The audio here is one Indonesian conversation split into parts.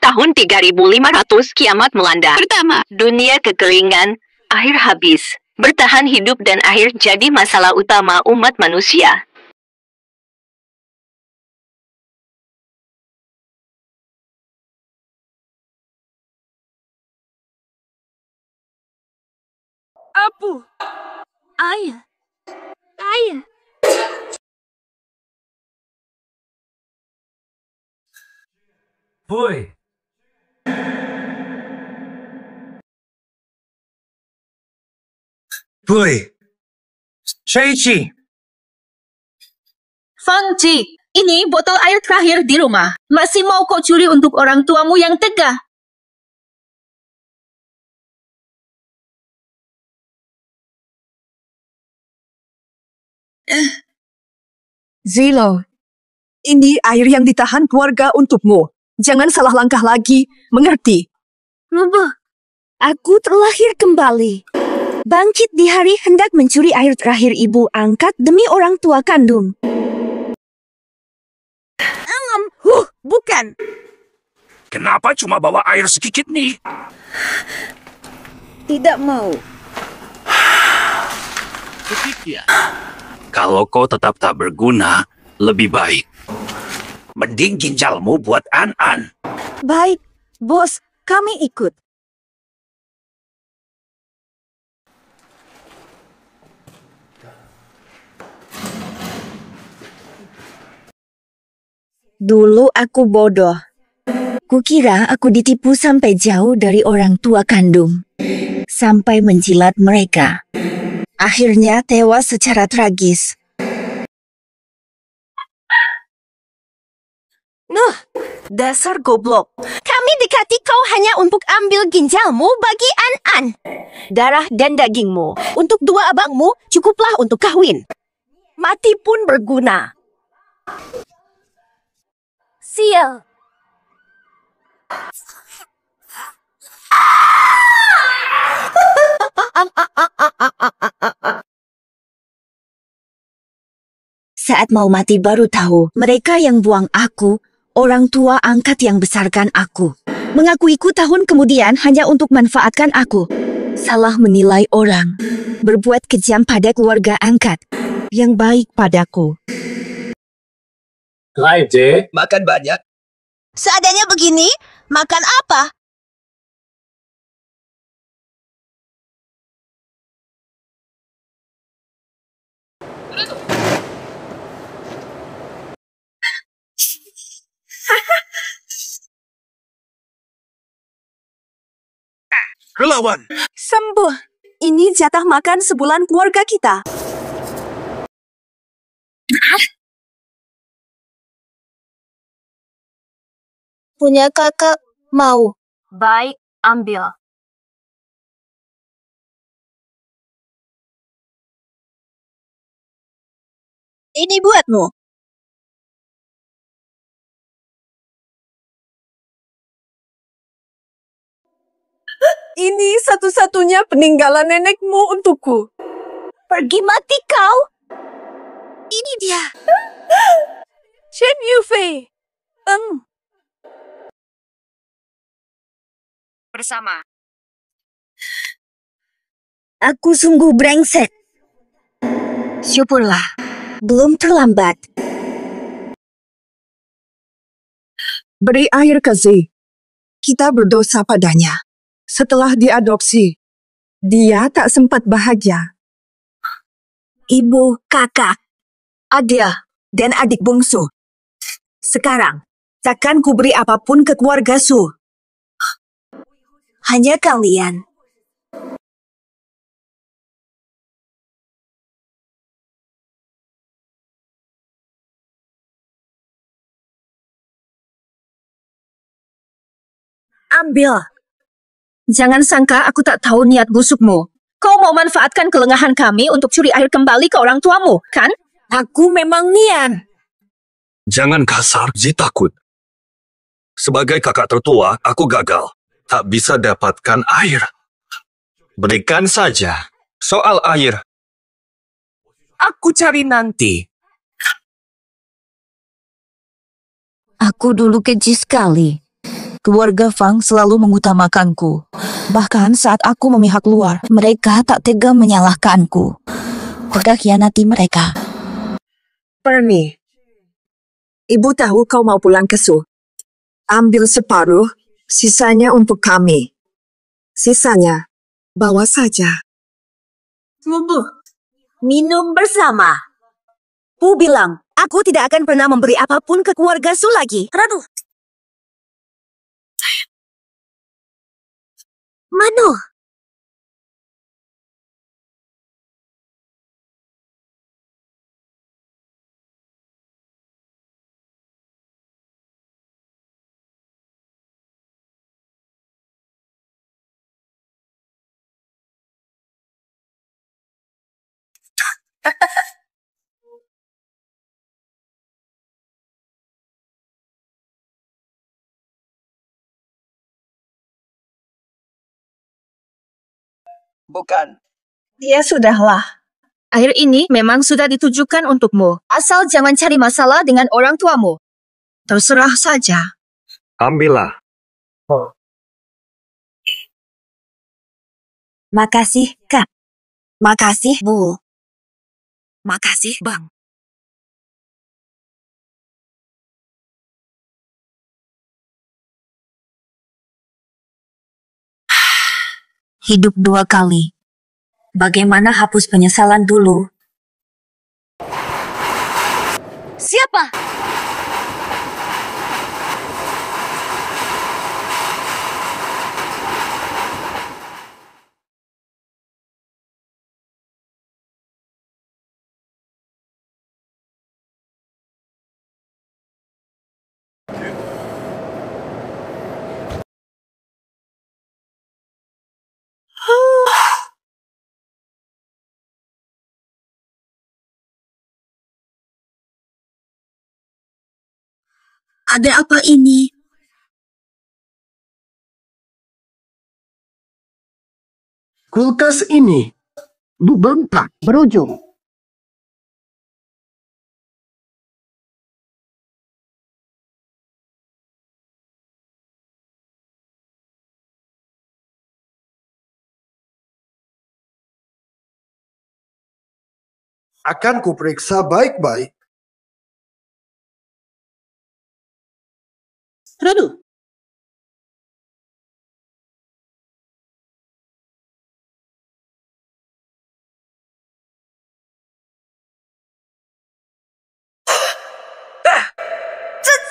Tahun 3500 kiamat melanda. Pertama, dunia kekeringan, air habis, bertahan hidup dan air jadi masalah utama umat manusia. Apu. Air. Air. Boy. Boy. Shaichi. Fangji, ini botol air terakhir di rumah. Masih mau kau curi untuk orang tuamu yang tegah? Zilo, ini air yang ditahan keluarga untukmu. Jangan salah langkah lagi, mengerti? Rubuh, aku terlahir kembali. Bangkit di hari hendak mencuri air terakhir ibu angkat demi orang tua kandung. Bukan. Kenapa cuma bawa air sedikit nih? Tidak mau. Berpikir. Kalau kau tetap tak berguna, lebih baik. Mending ginjalmu buat An-An. Baik, bos, kami ikut. Dulu aku bodoh. Kukira aku ditipu sampai jauh dari orang tua kandung. Sampai menjilat mereka. Akhirnya tewas secara tragis. Dasar goblok. Kami dekati kau hanya untuk ambil ginjalmu bagi An-An. Darah dan dagingmu. Untuk dua abangmu cukuplah untuk kawin. Mati pun berguna. Sial. Saat mau mati baru tahu, mereka yang buang aku, orang tua angkat yang besarkan aku. Mengakuiku tahun kemudian hanya untuk manfaatkan aku. Salah menilai orang. Berbuat kejam pada keluarga angkat. Yang baik padaku. Laide. Makan banyak. Seadanya begini, makan apa? Relawan. Sembuh. Ini jatah makan sebulan keluarga kita. Punya kakak, mau. Baik, ambil. Ini buatmu. Ini satu-satunya peninggalan nenekmu untukku. Pergi mati kau. Ini dia. Chen Yufei. Bersama. Aku sungguh brengsek. Syukurlah. Belum terlambat. Beri air ke Z. Kita berdosa padanya. Setelah diadopsi, dia tak sempat bahagia. Ibu, kakak, adik, dan adik bungsu. Sekarang, takkan kuberi apapun ke keluarga Su. Hanya kalian. Ambil. Jangan sangka aku tak tahu niat busukmu. Kau mau manfaatkan kelengahan kami untuk curi air kembali ke orang tuamu, kan? Aku memang niat. Jangan kasar, Zi takut. Sebagai kakak tertua, aku gagal. Tak bisa dapatkan air. Berikan saja. Soal air. Aku cari nanti. Aku dulu keji sekali. Keluarga Fang selalu mengutamakanku. Bahkan saat aku memihak luar, mereka tak tega menyalahkanku. Tega khianati mereka. Perni, ibu tahu kau mau pulang ke Su. Ambil separuh, sisanya untuk kami. Sisanya, bawa saja. Minum bersama. Pu bilang, aku tidak akan pernah memberi apapun ke keluarga Su lagi. Radu. Mano? Bukan. Ya sudahlah. Air ini memang sudah ditujukan untukmu. Asal jangan cari masalah dengan orang tuamu. Terserah saja. Ambillah. Makasih, Kak. Makasih, Bu. Makasih, Bang. Hidup dua kali. Bagaimana hapus penyesalan dulu? Siapa? Ada apa ini? Kulkas ini bengkak berujung. Akan kuperiksa baik-baik. Radu.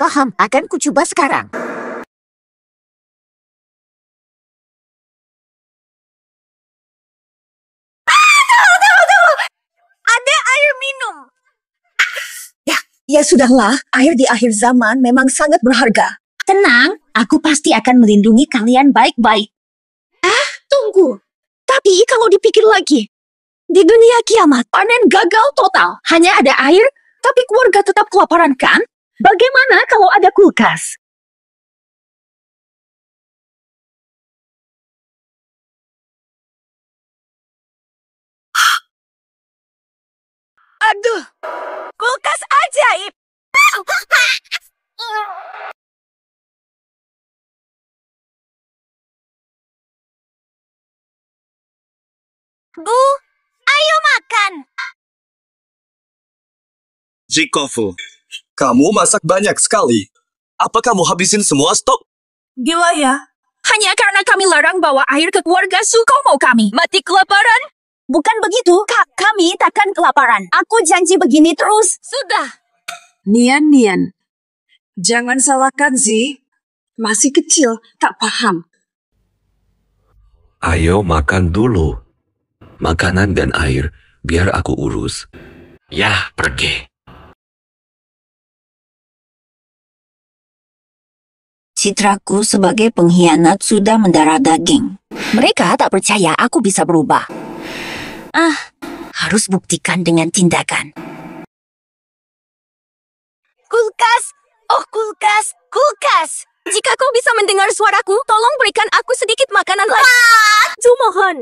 Faham, akan kucoba sekarang. Ada air minum. Ya sudahlah, air di akhir zaman memang sangat berharga. Tenang, aku pasti akan melindungi kalian baik-baik. Tunggu. Tapi kalau dipikir lagi, di dunia kiamat, panen gagal total. Hanya ada air, tapi keluarga tetap kelaparan kan? Bagaimana kalau ada kulkas? Aduh, kulkas ajaib. Bu, ayo makan. Jikofu, kamu masak banyak sekali. Apa kamu habisin semua stok? Gila ya. Hanya karena kami larang bawa air ke keluarga Su, kau mau kami mati kelaparan? Bukan begitu, Kak. Kami takkan kelaparan. Aku janji begini terus. Sudah. Nian. Jangan salahkan Zi. Masih kecil, tak paham. Ayo makan dulu. Makanan dan air, biar aku urus. Ya, pergi. Citraku sebagai pengkhianat sudah mendarah daging. Mereka tak percaya aku bisa berubah. Harus buktikan dengan tindakan. Kulkas. Oh, kulkas. Kulkas. Jika kau bisa mendengar suaraku, tolong berikan aku sedikit makanan lagi. Mohon.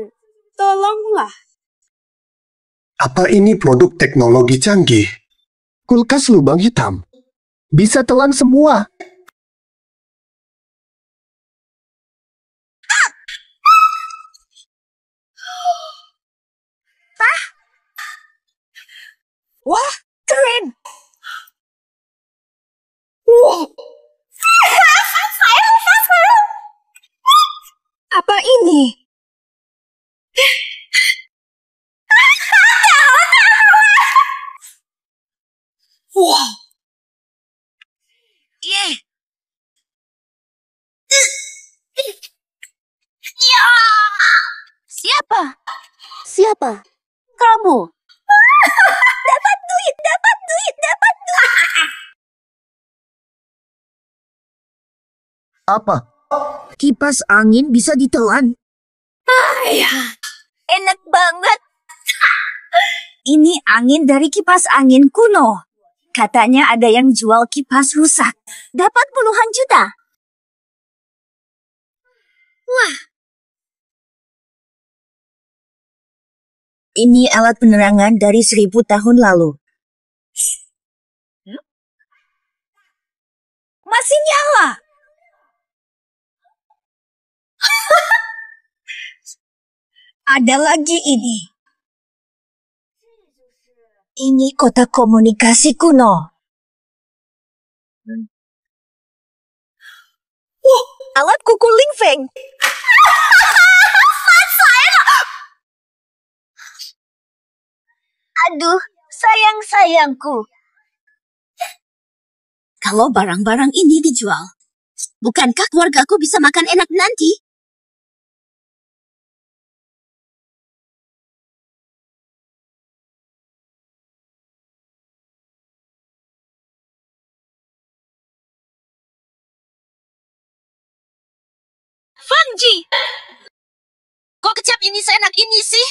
Tolonglah. Apa ini produk teknologi canggih? Kulkas lubang hitam. Bisa telan semua. Wah, keren. Wow. Apa ini? Wow. Yeah. Siapa? Siapa? Kamu. Dapat duit, dapat duit, dapat duit. Apa? Kipas angin bisa ditelan. Enak banget. Ini angin dari kipas angin kuno. Katanya ada yang jual kipas rusak. Dapat puluhan juta. Wah, Ini alat penerangan dari 1000 tahun lalu. masih nyala. Ada lagi ini. Ini kotak komunikasi kuno. Alat kuku Lingfeng. Aduh, sayang-sayangku. Kalau barang-barang ini dijual, bukankah keluargaku bisa makan enak nanti? Fangji! Kok kecap ini seenak ini sih?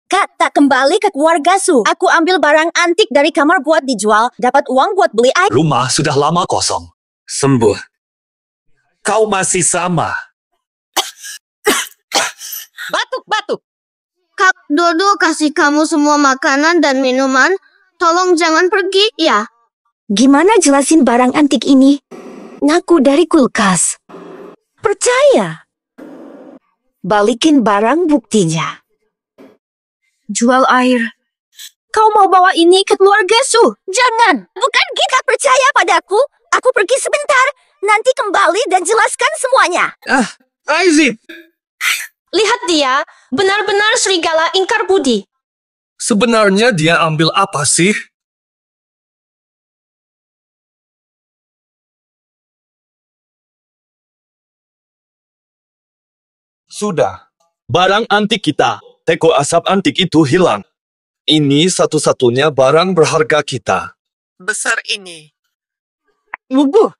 Kak, tak kembali ke keluarga Su. Aku ambil barang antik dari kamar buat dijual, dapat uang buat beli air. Rumah sudah lama kosong. Sembuh. Kau masih sama. Batuk-batuk. Kak Dodo kasih kamu semua makanan dan minuman. Tolong jangan pergi, ya. Gimana jelasin barang antik ini? Ngaku dari kulkas. Percaya. Balikin barang buktinya. Jual air. Kau mau bawa ini ke keluarga Su? Jangan. Bukan kita percaya padaku. Aku pergi sebentar. Nanti kembali dan jelaskan semuanya. Aizip! Lihat dia, benar-benar serigala ingkar budi. Sebenarnya dia ambil apa sih? Sudah. Barang antik kita, teko asap antik itu hilang. Ini satu-satunya barang berharga kita. Besar ini. Lubuh,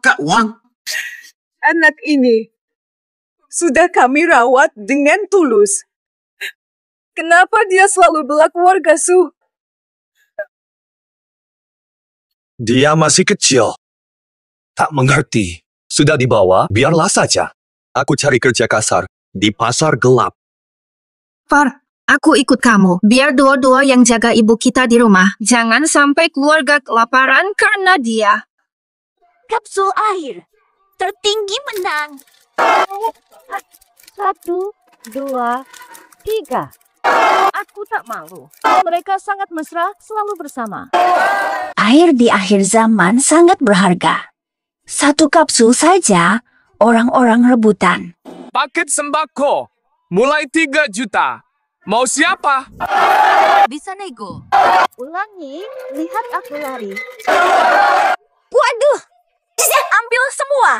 Kak Wang, anak ini sudah kami rawat dengan tulus. Kenapa dia selalu bela keluarga Su? Dia masih kecil. Tak mengerti. Sudah dibawa, biarlah saja. Aku cari kerja kasar di pasar gelap. Far, aku ikut kamu. Biar dua-dua yang jaga ibu kita di rumah. Jangan sampai keluarga kelaparan karena dia. Kapsul air. Tertinggi menang. 1, 2, 3. Aku tak malu. Mereka sangat mesra, selalu bersama. Air di akhir zaman sangat berharga. 1 kapsul saja, orang-orang rebutan. Paket sembako. Mulai 3 juta. Mau siapa? Bisa nego. Ulangi, lihat aku lari. Waduh, ambil semua.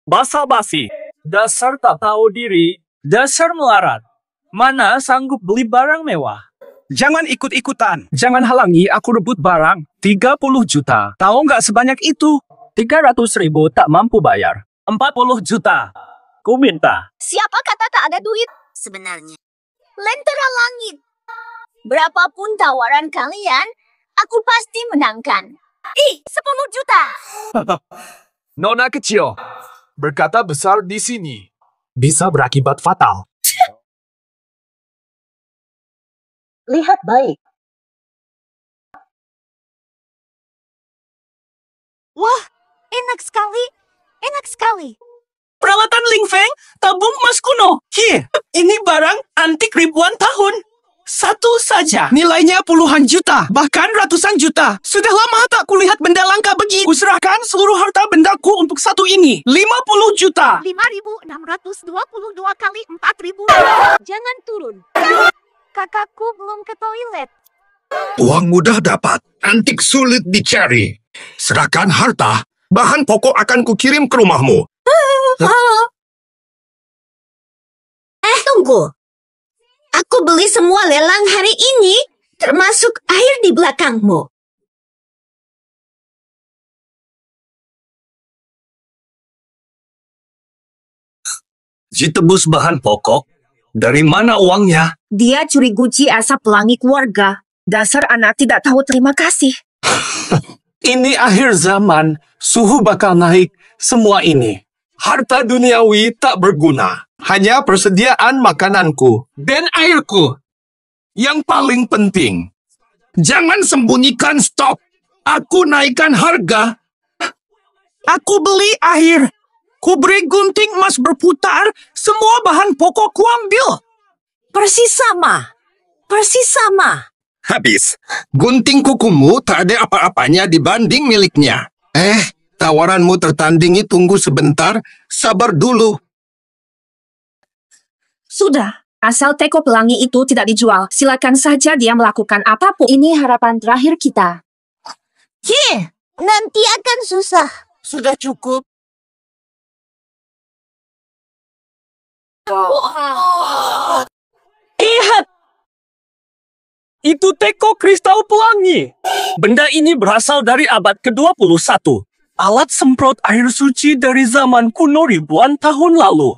Basa-basi. Dasar tak tahu diri. Dasar melarat. Mana sanggup beli barang mewah? Jangan ikut-ikutan. Jangan halangi aku rebut barang. 30 juta. Tahu nggak sebanyak itu? 300.000 tak mampu bayar. 40 juta. Ku minta. Siapa kata tak ada duit? Sebenarnya. Lentera langit. Berapapun tawaran kalian, aku pasti menangkan. 10 juta. Nona kecil. Berkata besar di sini. Bisa berakibat fatal. Lihat baik. Wah, enak sekali. Enak sekali. peralatan Ling Feng, tabung emas kuno. Ini barang antik ribuan tahun. Satu saja nilainya puluhan juta, bahkan ratusan juta. Sudah lama tak kulihat benda langka begini. Kuserahkan seluruh harta bendaku untuk satu ini. 50 juta. 5.622 kali 4.000. Jangan turun. Kakakku belum ke toilet. Uang mudah dapat, antik sulit dicari. Serahkan harta, bahan pokok akan kukirim ke rumahmu. Tunggu. Aku beli semua lelang hari ini, termasuk air di belakangmu. Ditebus bahan pokok? Dari mana uangnya? Dia curi guci asap pelangi keluarga. Dasar anak tidak tahu terima kasih. Ini akhir zaman, suhu bakal naik semua ini. Harta duniawi tak berguna. Hanya persediaan makananku dan airku. Yang paling penting, Jangan sembunyikan stok. Aku naikkan harga. aku beli air. Ku beri gunting emas berputar, semua bahan pokok ku ambil. Persis sama. Habis. Gunting kukumu tak ada apa-apanya dibanding miliknya. Tawaranmu tertandingi, tunggu sebentar. Sabar dulu. Sudah, asal teko pelangi itu tidak dijual, silakan saja dia melakukan apapun. Ini harapan terakhir kita. Nanti akan susah. Sudah cukup. Lihat! Itu teko kristal pelangi. Benda ini berasal dari abad ke-21. Alat semprot air suci dari zaman kuno ribuan tahun lalu.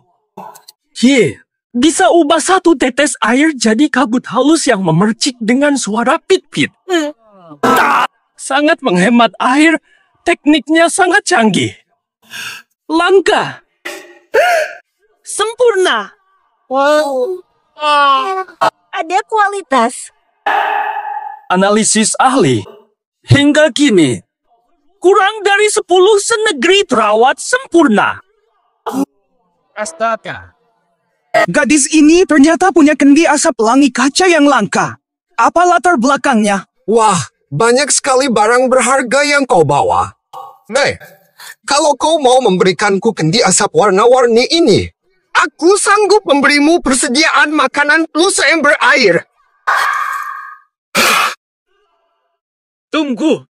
Bisa ubah satu tetes air jadi kabut halus yang memercik dengan suara pit-pit. Sangat menghemat air, tekniknya sangat canggih. Langka. Sempurna. Ada kualitas. Analisis ahli. Hingga kini, kurang dari 10 senegeri terawat sempurna. Astaga. Gadis ini ternyata punya kendi asap pelangi kaca yang langka. Apa latar belakangnya? Wah, banyak sekali barang berharga yang kau bawa. Kalau kau mau memberikanku kendi asap warna-warni ini, aku sanggup memberimu persediaan makanan plus ember air. Tunggu.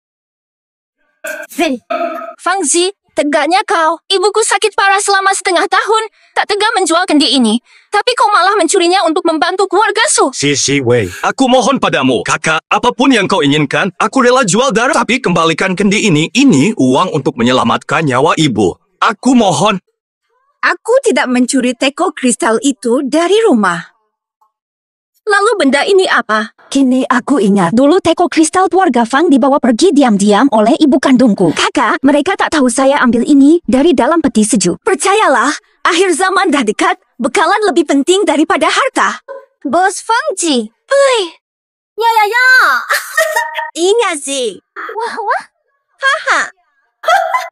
Fangzi, tegaknya kau. Ibuku sakit parah selama setengah tahun. Tak tega menjual kendi ini. Tapi kau malah mencurinya untuk membantu keluarga Su. Sisi Wei, aku mohon padamu, kakak, apapun yang kau inginkan, aku rela jual darah, tapi kembalikan kendi ini. Ini uang untuk menyelamatkan nyawa ibu. Aku mohon. Aku tidak mencuri teko kristal itu dari rumah. Lalu benda ini apa? Kini aku ingat, dulu teko kristal keluarga Fang dibawa pergi diam-diam oleh ibu kandungku. Kakak, mereka tak tahu saya ambil ini dari dalam peti sejuk. Percayalah, akhir zaman dah dekat, bekalan lebih penting daripada harta. Bos Fangji. Ya. Ingat sih. Wah. Haha.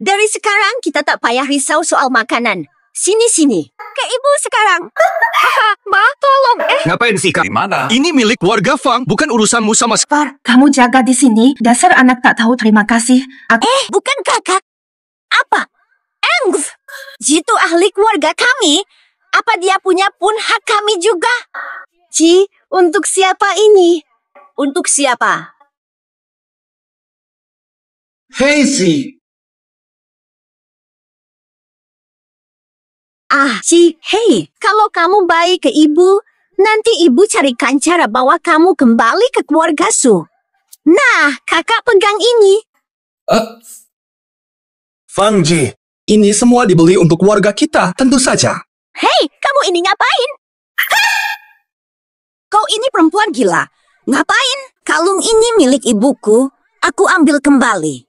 Dari sekarang kita tak payah risau soal makanan. Sini. Ke ibu sekarang. Ma, tolong. Ngapain sih, kak? Di mana? Ini milik keluarga Fang, bukan urusanmu sama sekali. Kamu jaga di sini. Dasar anak tak tahu terima kasih. Bukan kakak. Apa? Engs. Jitu ahli keluarga kami. Apa dia punya pun hak kami juga? Ci, untuk siapa ini? Untuk siapa? Hei, Si. Ci, hei, kalau kamu baik ke ibu, nanti ibu carikan cara bawa kamu kembali ke keluarga Su. Nah, kakak pegang ini. Fangji, ini semua dibeli untuk keluarga kita, tentu saja. Hei, kamu ini ngapain? Kau ini perempuan gila. Ngapain? Kalung ini milik ibuku, aku ambil kembali.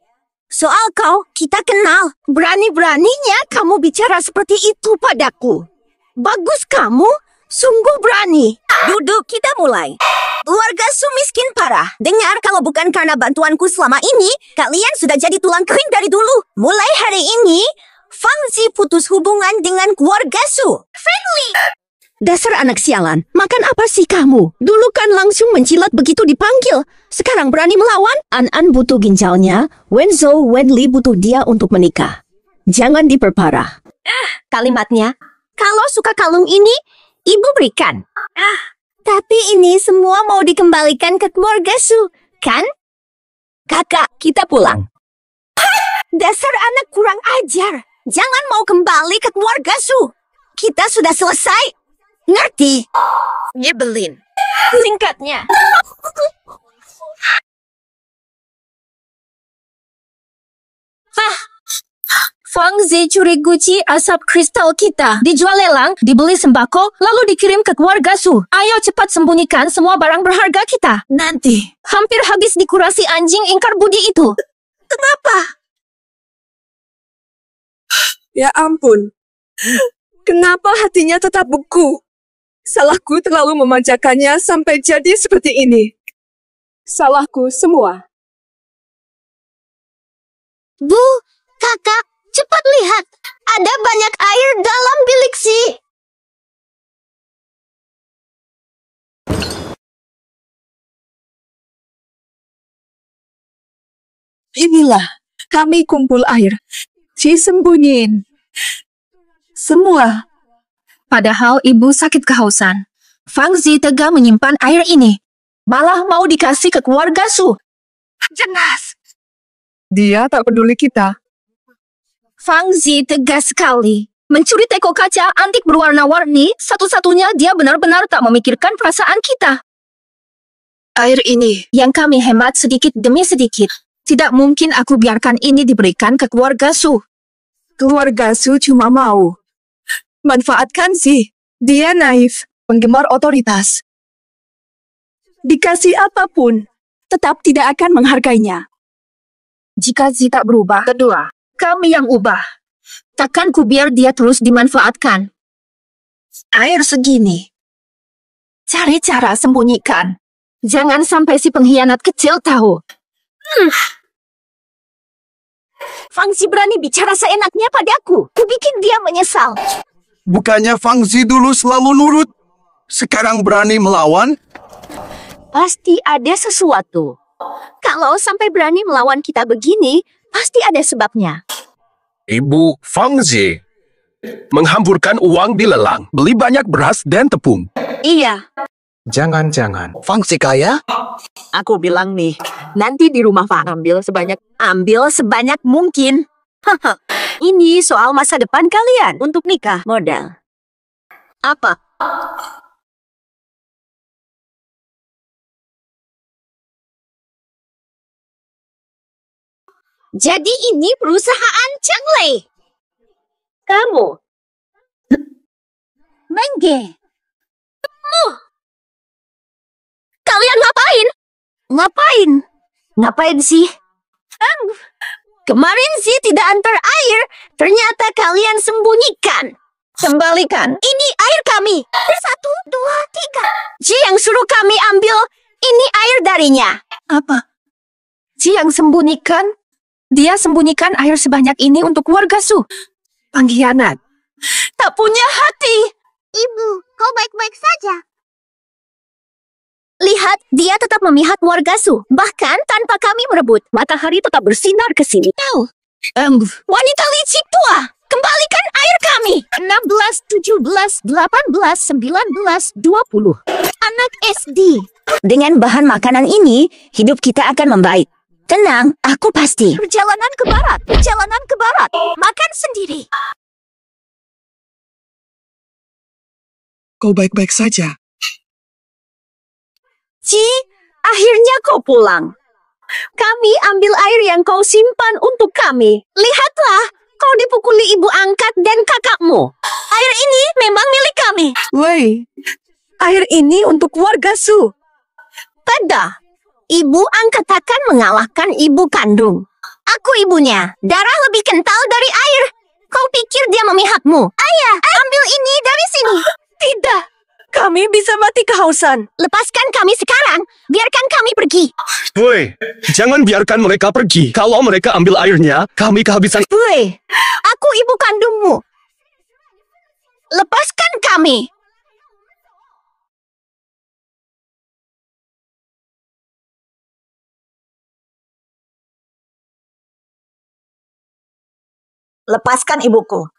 Soal kau, kita kenal. Berani-beraninya kamu bicara seperti itu padaku. Bagus kamu, sungguh berani. Duduk, kita mulai. Keluarga Su miskin parah. Dengar, kalau bukan karena bantuanku selama ini, kalian sudah jadi tulang kering dari dulu. Mulai hari ini, Fangzi putus hubungan dengan keluarga Su. Friendly. Dasar anak sialan, makan apa sih kamu? Dulu kan langsung mencilat begitu dipanggil. Sekarang berani melawan? An-An butuh ginjalnya, Wenli butuh dia untuk menikah. Jangan diperparah. Kalimatnya, kalau suka kalung ini, ibu berikan. Tapi ini semua mau dikembalikan ke keluarga Su, kan? Kakak, kita pulang. Dasar anak kurang ajar. Jangan mau kembali ke keluarga Su. Kita sudah selesai. Ngerti? Nyebelin. Singkatnya. Fangzi curi Gucci asap kristal kita. Dijual lelang, dibeli sembako, lalu dikirim ke keluarga Su. Ayo cepat sembunyikan semua barang berharga kita. Nanti. Hampir habis dikurasi anjing ingkar budi itu. Kenapa? Ya ampun. Kenapa hatinya tetap beku? Salahku terlalu memanjakannya sampai jadi seperti ini. Salahku semua. Bu, kakak, cepat lihat. Ada banyak air dalam bilik Si. Inilah, kami kumpul air. Si sembunyiin. Semua. Padahal ibu sakit kehausan. Fangzi tega menyimpan air ini. Malah mau dikasih ke keluarga Su. Jelas. Dia tak peduli kita. Fangzi tegas sekali. Mencuri teko kaca antik berwarna-warni, satu-satunya dia benar-benar tak memikirkan perasaan kita. Air ini yang kami hemat sedikit demi sedikit. Tidak mungkin aku biarkan ini diberikan ke keluarga Su. Keluarga Su cuma mau manfaatkan Si. Dia naif, penggemar otoritas. Dikasih apapun, tetap tidak akan menghargainya. Jika Si tak berubah, kedua, kami yang ubah. Takkan ku biar dia terus dimanfaatkan. Air segini. Cari cara sembunyikan. Jangan sampai si pengkhianat kecil tahu. Fangzi berani bicara seenaknya padaku. Ku bikin dia menyesal. Bukannya Fangzi dulu selalu nurut, sekarang berani melawan? Pasti ada sesuatu. Kalau sampai berani melawan kita begini, pasti ada sebabnya. Ibu Fangzi menghamburkan uang di lelang, beli banyak beras dan tepung. Iya. Jangan-jangan Fangzi kaya? Aku bilang nih, nanti di rumah Fang ambil sebanyak mungkin. Ini soal masa depan kalian untuk nikah modal. Apa? Jadi ini perusahaan Changlei. Kamu. Mengge. Kalian ngapain? Ngapain sih? Kemarin sih tidak antar air. Ternyata kalian sembunyikan. Kembalikan. Ini air kami. 1, 2, 3. Ji yang suruh kami ambil. Ini air darinya. Apa? Ji yang sembunyikan? Dia sembunyikan air sebanyak ini untuk keluarga Su. Pengkhianat. Tak punya hati. Ibu, kau baik-baik saja. Lihat, dia tetap memihak warga Su. Bahkan tanpa kami merebut, matahari tetap bersinar ke sini. Tahu? Wanita licik tua, kembalikan air kami. 16, 17, 18, 19, 20. Anak SD. Dengan bahan makanan ini, hidup kita akan membaik. Tenang, aku pasti. Perjalanan ke barat. Makan sendiri. Kau baik-baik saja. Ci, akhirnya kau pulang. Kami ambil air yang kau simpan untuk kami. Lihatlah, kau dipukuli ibu angkat dan kakakmu. Air ini memang milik kami. Wei, air ini untuk keluarga Su. Pada, ibu angkat akan mengalahkan ibu kandung. Aku ibunya, darah lebih kental dari air. Kau pikir dia memihakmu? Ayah, ambil ini dari sini. Tidak. Kami bisa mati kehausan. Lepaskan kami sekarang. Biarkan kami pergi. Woi, jangan biarkan mereka pergi. Kalau mereka ambil airnya, kami kehabisan. Woi, Aku ibu kandungmu. Lepaskan kami. lepaskan ibuku.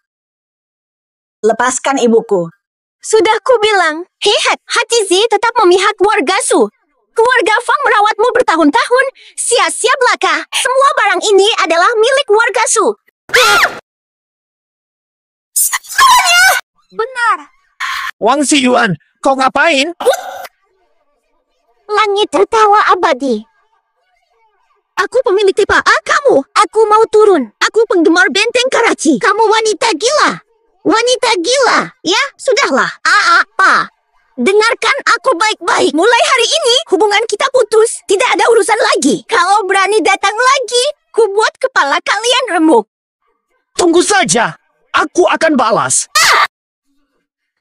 Lepaskan ibuku. Sudah kubilang, Hihat, hati Zi tetap memihak keluarga Su. Keluarga Fang merawatmu bertahun-tahun. Sia-sia belaka. Semua barang ini adalah milik keluarga Su. Benar. Wang Xiyuan, kau ngapain? Langit tertawa abadi. Aku pemilik tipe A kamu. Aku mau turun. Aku penggemar benteng Karachi. Kamu wanita gila. Wanita gila. Ya, sudahlah. Apa? Dengarkan aku baik-baik. Mulai hari ini, hubungan kita putus. Tidak ada urusan lagi. Kalau berani datang lagi, ku buat kepala kalian remuk. Tunggu saja. Aku akan balas.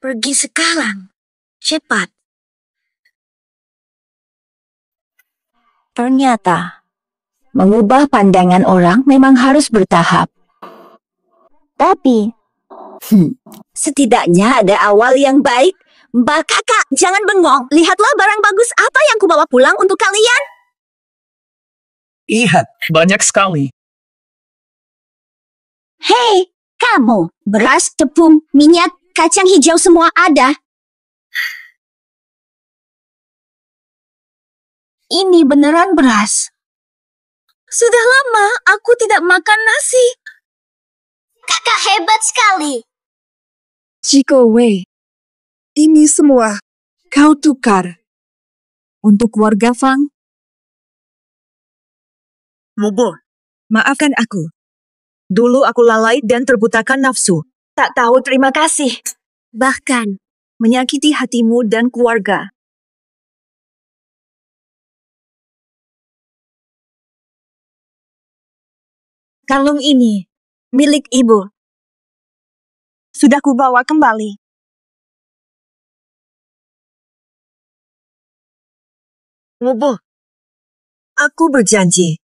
Pergi sekarang. Cepat. Ternyata, mengubah pandangan orang memang harus bertahap. Tapi, setidaknya ada awal yang baik. Mbak kakak, jangan bengong. Lihatlah barang bagus apa yang kubawa pulang untuk kalian. Lihat, banyak sekali. Hei, kamu. Beras, tepung, minyak, kacang hijau semua ada. Ini beneran beras. Sudah lama aku tidak makan nasi. Kakak hebat sekali. Jiko Wei, ini semua kau tukar untuk keluarga Fang. Mubo, maafkan aku. Dulu aku lalai dan terbutakan nafsu. Tak tahu terima kasih. Bahkan, menyakiti hatimu dan keluarga. Kalung ini, milik ibu. Sudah kubawa kembali. Mubo, aku berjanji.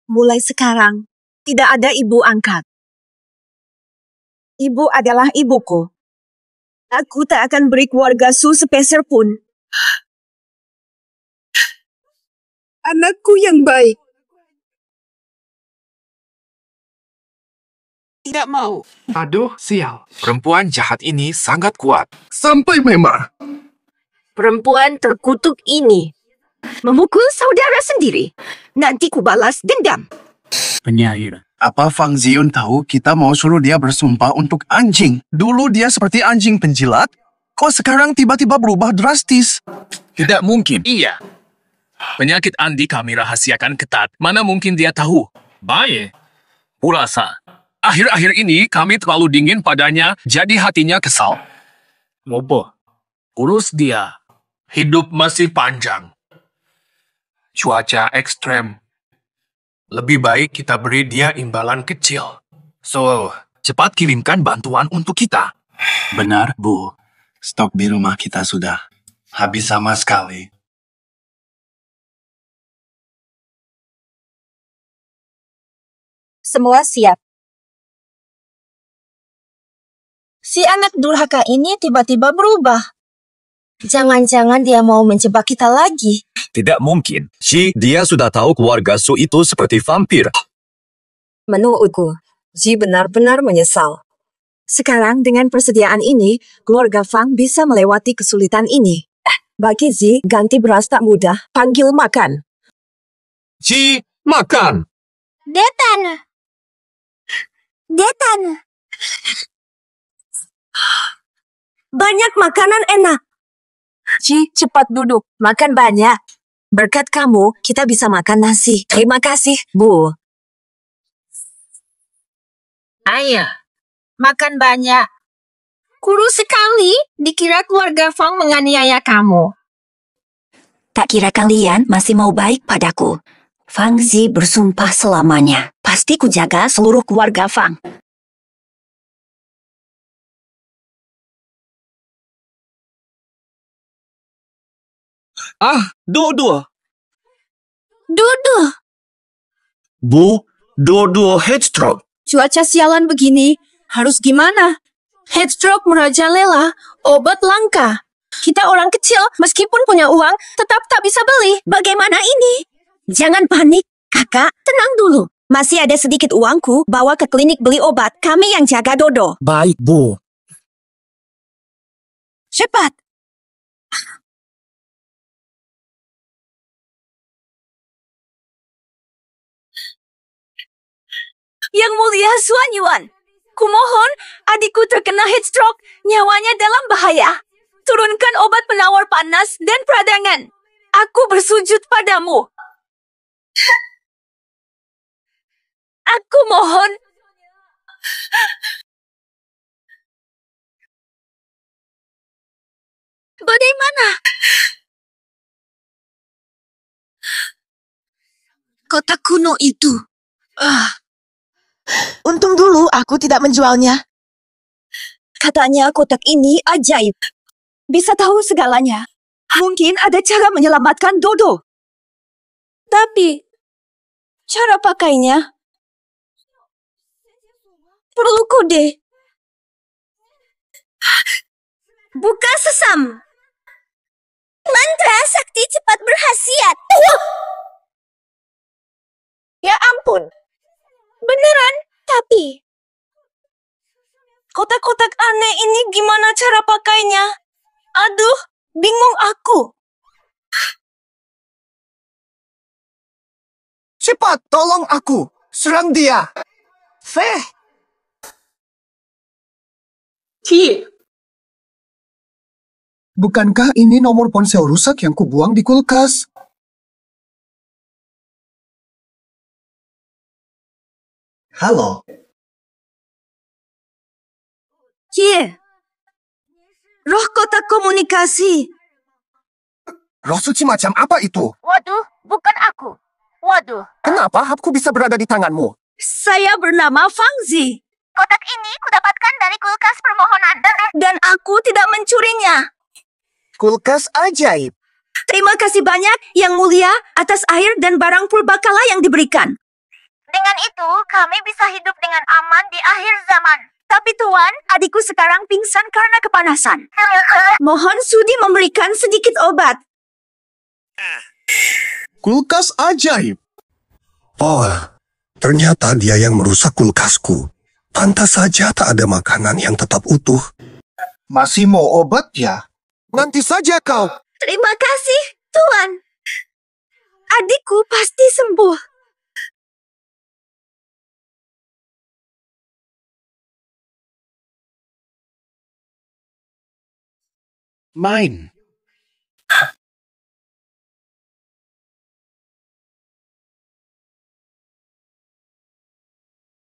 Mulai sekarang, tidak ada ibu angkat. Ibu adalah ibuku. Aku tak akan beri keluarga Su sepeser pun. Anakku yang baik. Tidak mau. Aduh, sial. Perempuan jahat ini sangat kuat. Sampai memar. Perempuan terkutuk ini memukul saudara sendiri. Nanti ku balas dendam. Penyair. Apa Fang Zion tahu kita mau suruh dia bersumpah untuk anjing? Dulu dia seperti anjing penjilat, kok sekarang tiba-tiba berubah drastis? Tidak mungkin. Iya. Penyakit Andi kami rahasiakan ketat. Mana mungkin dia tahu? Baik. Pulasa. Akhir-akhir ini kami terlalu dingin padanya, jadi hatinya kesal. Mobo, urus dia. Hidup masih panjang. Cuaca ekstrem. Lebih baik kita beri dia imbalan kecil. So, cepat kirimkan bantuan untuk kita. Benar, Bu. Stok di rumah kita sudah habis sama sekali. Semua siap. Si anak durhaka ini tiba-tiba berubah. Jangan-jangan dia mau menjebak kita lagi. Tidak mungkin. Dia sudah tahu keluarga Su itu seperti vampir. Menurutku, Ji benar-benar menyesal. Sekarang dengan persediaan ini, keluarga Fang bisa melewati kesulitan ini. Bagi Ji, ganti beras tak mudah, panggil makan. Ji, makan! Detan. Detan. Banyak makanan enak. Ji, cepat duduk. Makan banyak. Berkat kamu, kita bisa makan nasi. Terima kasih, Bu. Ayo, makan banyak. Kurus sekali, dikira keluarga Fang menganiaya kamu. Tak kira kalian masih mau baik padaku. Fang Zi bersumpah selamanya. Pasti ku jaga seluruh keluarga Fang. Dua-dua. Dudu. Bu, dua-dua head stroke. Cuaca sialan begini, harus gimana? Headstroke merajalela, obat langka. Kita orang kecil, meskipun punya uang, tetap tak bisa beli. Bagaimana ini? Jangan panik, kakak. Tenang dulu. Masih ada sedikit uangku, bawa ke klinik beli obat. Kami yang jaga Dodo. Baik, Bu. Cepat. Yang mulia Suan Yuan, kumohon adikku terkena headstroke, nyawanya dalam bahaya. Turunkan obat penawar panas dan peradangan. Aku bersujud padamu. Aku mohon. Bagaimana? Kotak kuno itu. Untung dulu aku tidak menjualnya. Katanya kotak ini ajaib. Bisa tahu segalanya. Mungkin ada cara menyelamatkan Dodo. Tapi, cara pakainya perlu kode. Buka sesam. Mantra sakti cepat berkhasiat. Ya ampun. Beneran, tapi kotak-kotak aneh ini gimana cara pakainya? Aduh, bingung aku. Cepat, tolong aku. Serang dia. Feh. Bukankah ini nomor ponsel rusak yang kubuang di kulkas? Halo. Cie, roh kotak komunikasi. Roh suci macam apa itu? Waduh, bukan aku. Waduh. Kenapa hapku bisa berada di tanganmu? Saya bernama Fangzi. Kotak ini kudapatkan dari kulkas permohonan. Dan aku tidak mencurinya. Kulkas ajaib. Terima kasih banyak, Yang Mulia, atas air dan barang purbakala yang diberikan. Dengan itu, kami bisa hidup dengan aman di akhir zaman. Tapi Tuan, adikku sekarang pingsan karena kepanasan. Mohon sudi memberikan sedikit obat. Kulkas ajaib. Oh, ternyata dia yang merusak kulkasku. Pantas saja tak ada makanan yang tetap utuh. Masih mau obat ya? Nanti saja kau. Terima kasih, Tuan. Adikku pasti sembuh. Main.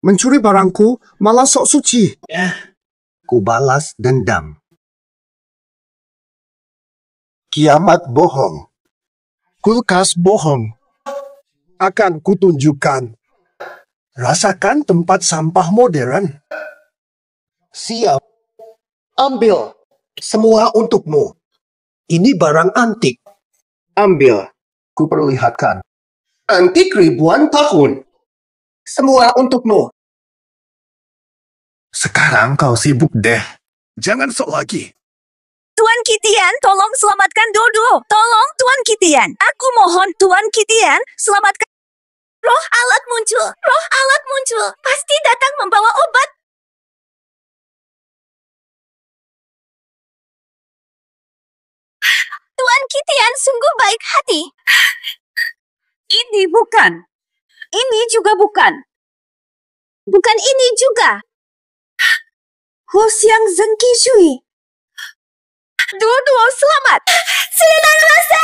Mencuri barangku malah sok suci. Ku balas dendam. Kiamat bohong. Kulkas bohong. Akan kutunjukkan. Rasakan tempat sampah modern. Siap. Ambil. Semua untukmu. Ini barang antik. Ambil. Kuperlihatkan. Antik ribuan tahun. Semua untukmu. Sekarang kau sibuk deh. Jangan sok lagi. Tuan Kitian, tolong selamatkan Dodo. Tolong, Tuan Kitian. Aku mohon, Tuan Kitian, selamatkan. Roh alat muncul. Roh alat muncul. Pasti datang membawa obat. Tuan Kitian sungguh baik hati. Ini bukan. Ini juga bukan. Bukan ini juga. Ho Xiang Zengki Shui. Dodo selamat. Silakan rasa.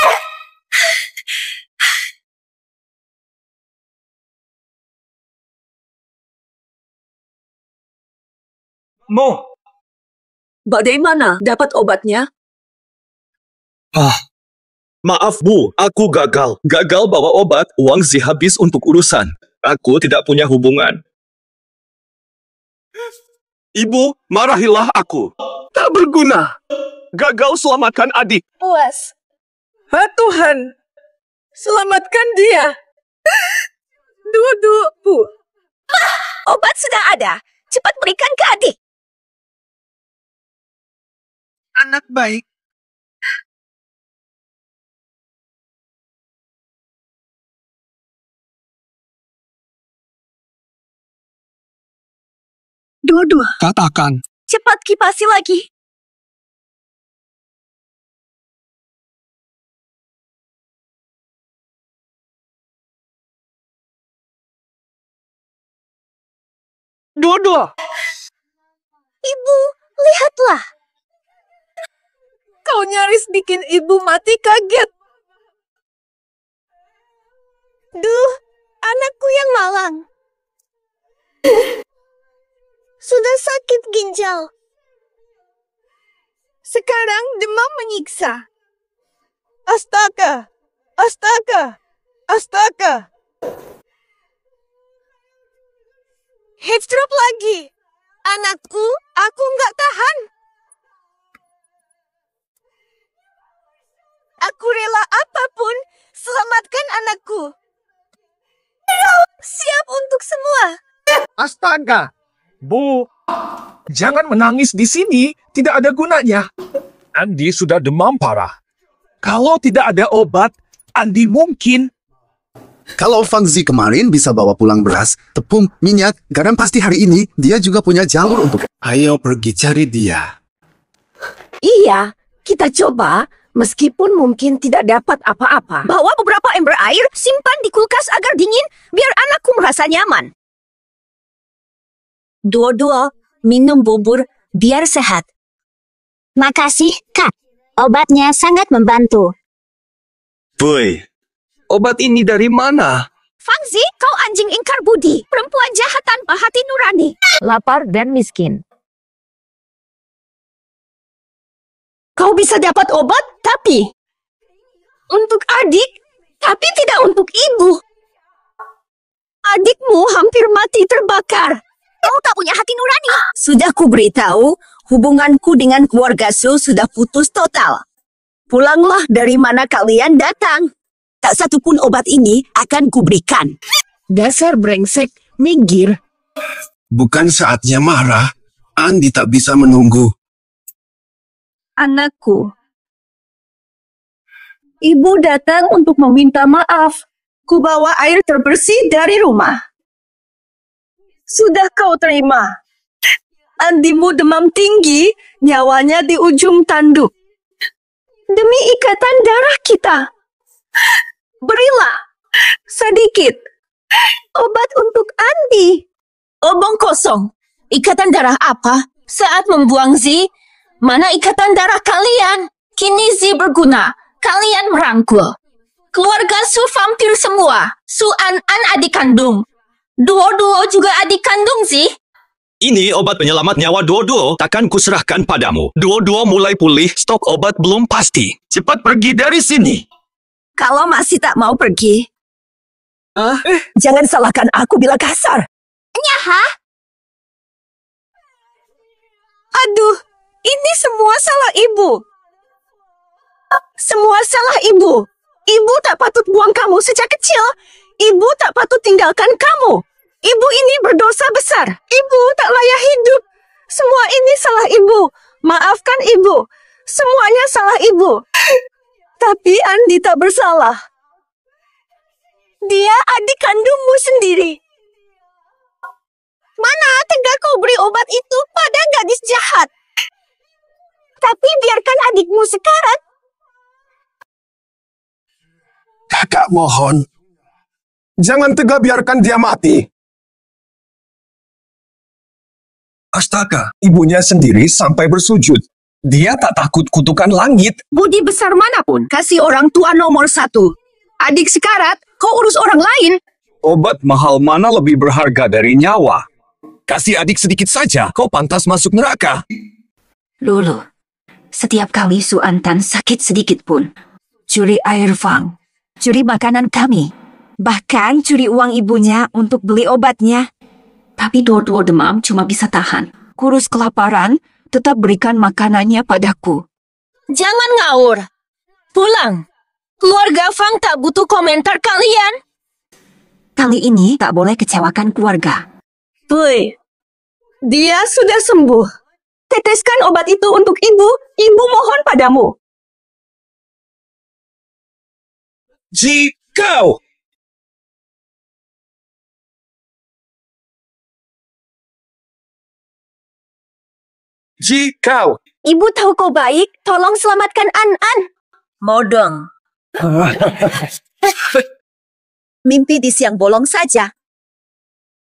Mo, bagaimana dapat obatnya? Maaf Bu, aku gagal. Gagal bawa obat, uang habis untuk urusan. Aku tidak punya hubungan. Ibu, marahilah aku. Tak berguna. Gagal selamatkan adik. Puas. Tuhan, selamatkan dia. Bu. Obat sudah ada. Cepat berikan ke adik. Anak baik. Dua-dua. Katakan. Cepat kipasi lagi. Dua-dua. Ibu, lihatlah. Kau nyaris bikin ibu mati kaget. Duh, anakku yang malang. Sudah sakit ginjal. Sekarang demam menyiksa. Astaga. Heat stroke lagi. Anakku, aku nggak tahan. Aku rela apapun, selamatkan anakku. Siap untuk semua. Astaga. Bu, jangan menangis di sini. Tidak ada gunanya. Andi sudah demam parah. Kalau tidak ada obat, Andi mungkin... Kalau Fangzi kemarin bisa bawa pulang beras, tepung, minyak, garam pasti hari ini dia juga punya jalur untuk... Ayo pergi cari dia. Iya, kita coba. Meskipun mungkin tidak dapat apa-apa. Bawa beberapa ember air, simpan di kulkas agar dingin, biar anakku merasa nyaman. Dua-dua, minum bubur biar sehat. Makasih, Kak. Obatnya sangat membantu. Boy, obat ini dari mana? Fangzi, kau anjing ingkar budi. Perempuan jahat tanpa hati nurani. Lapar dan miskin. Kau bisa dapat obat, tapi untuk adik, tapi tidak untuk ibu. Adikmu hampir mati terbakar. Kau tak punya hati nurani. Sudah kuberitahu, hubunganku dengan keluarga Su sudah putus total. Pulanglah dari mana kalian datang. Tak satu pun obat ini akan kuberikan. Dasar brengsek, minggir. Bukan saatnya marah. Andi tak bisa menunggu. Anakku. Ibu datang untuk meminta maaf. Kubawa air terbersih dari rumah. Sudah kau terima. Andimu demam tinggi, nyawanya di ujung tanduk. Demi ikatan darah kita. Berilah sedikit obat untuk Andi. Obong kosong. Ikatan darah apa? Saat membuang Zi, mana ikatan darah kalian? Kini Zi berguna. Kalian merangkul. Keluarga Su vampir semua. Su An adik kandung. Duo-duo juga adik kandung Zi. Ini obat penyelamat nyawa Duo-duo. Takkan kuserahkan padamu. Duo-duo mulai pulih. Stok obat belum pasti. Cepat pergi dari sini. Kalau masih tak mau pergi, jangan salahkan aku bila kasar. Nyaha? Aduh, ini semua salah ibu. Semua salah ibu. Ibu tak patut buang kamu sejak kecil. Ibu tak patut tinggalkan kamu. Ibu ini berdosa besar. Ibu tak layak hidup. Semua ini salah ibu. Maafkan ibu. Semuanya salah ibu. Tapi Andi tak bersalah. Dia adik kandungmu sendiri. Mana tega kau beri obat itu pada gadis jahat? Tapi biarkan adikmu sekarat. Kakak mohon. Jangan tega biarkan dia mati. Astaga, ibunya sendiri sampai bersujud. Dia tak takut kutukan langit. Budi besar manapun, kasih orang tua nomor 1. Adik sekarat, kau urus orang lain. Obat mahal mana lebih berharga dari nyawa? Kasih adik sedikit saja, kau pantas masuk neraka. Lulu, setiap kali Su Antan sakit sedikit pun, curi air Fang, curi makanan kami, bahkan curi uang ibunya untuk beli obatnya. Tapi Duo-duo demam cuma bisa tahan. Kurus kelaparan, tetap berikan makanannya padaku. Jangan ngawur. Pulang. Keluarga Fang tak butuh komentar kalian. Kali ini tak boleh kecewakan keluarga. Bui, dia sudah sembuh. Teteskan obat itu untuk ibu. Ibu mohon padamu. Jikau! Jikau! Ibu tahu kau baik, tolong selamatkan An-An. Modong. Mimpi di siang bolong saja.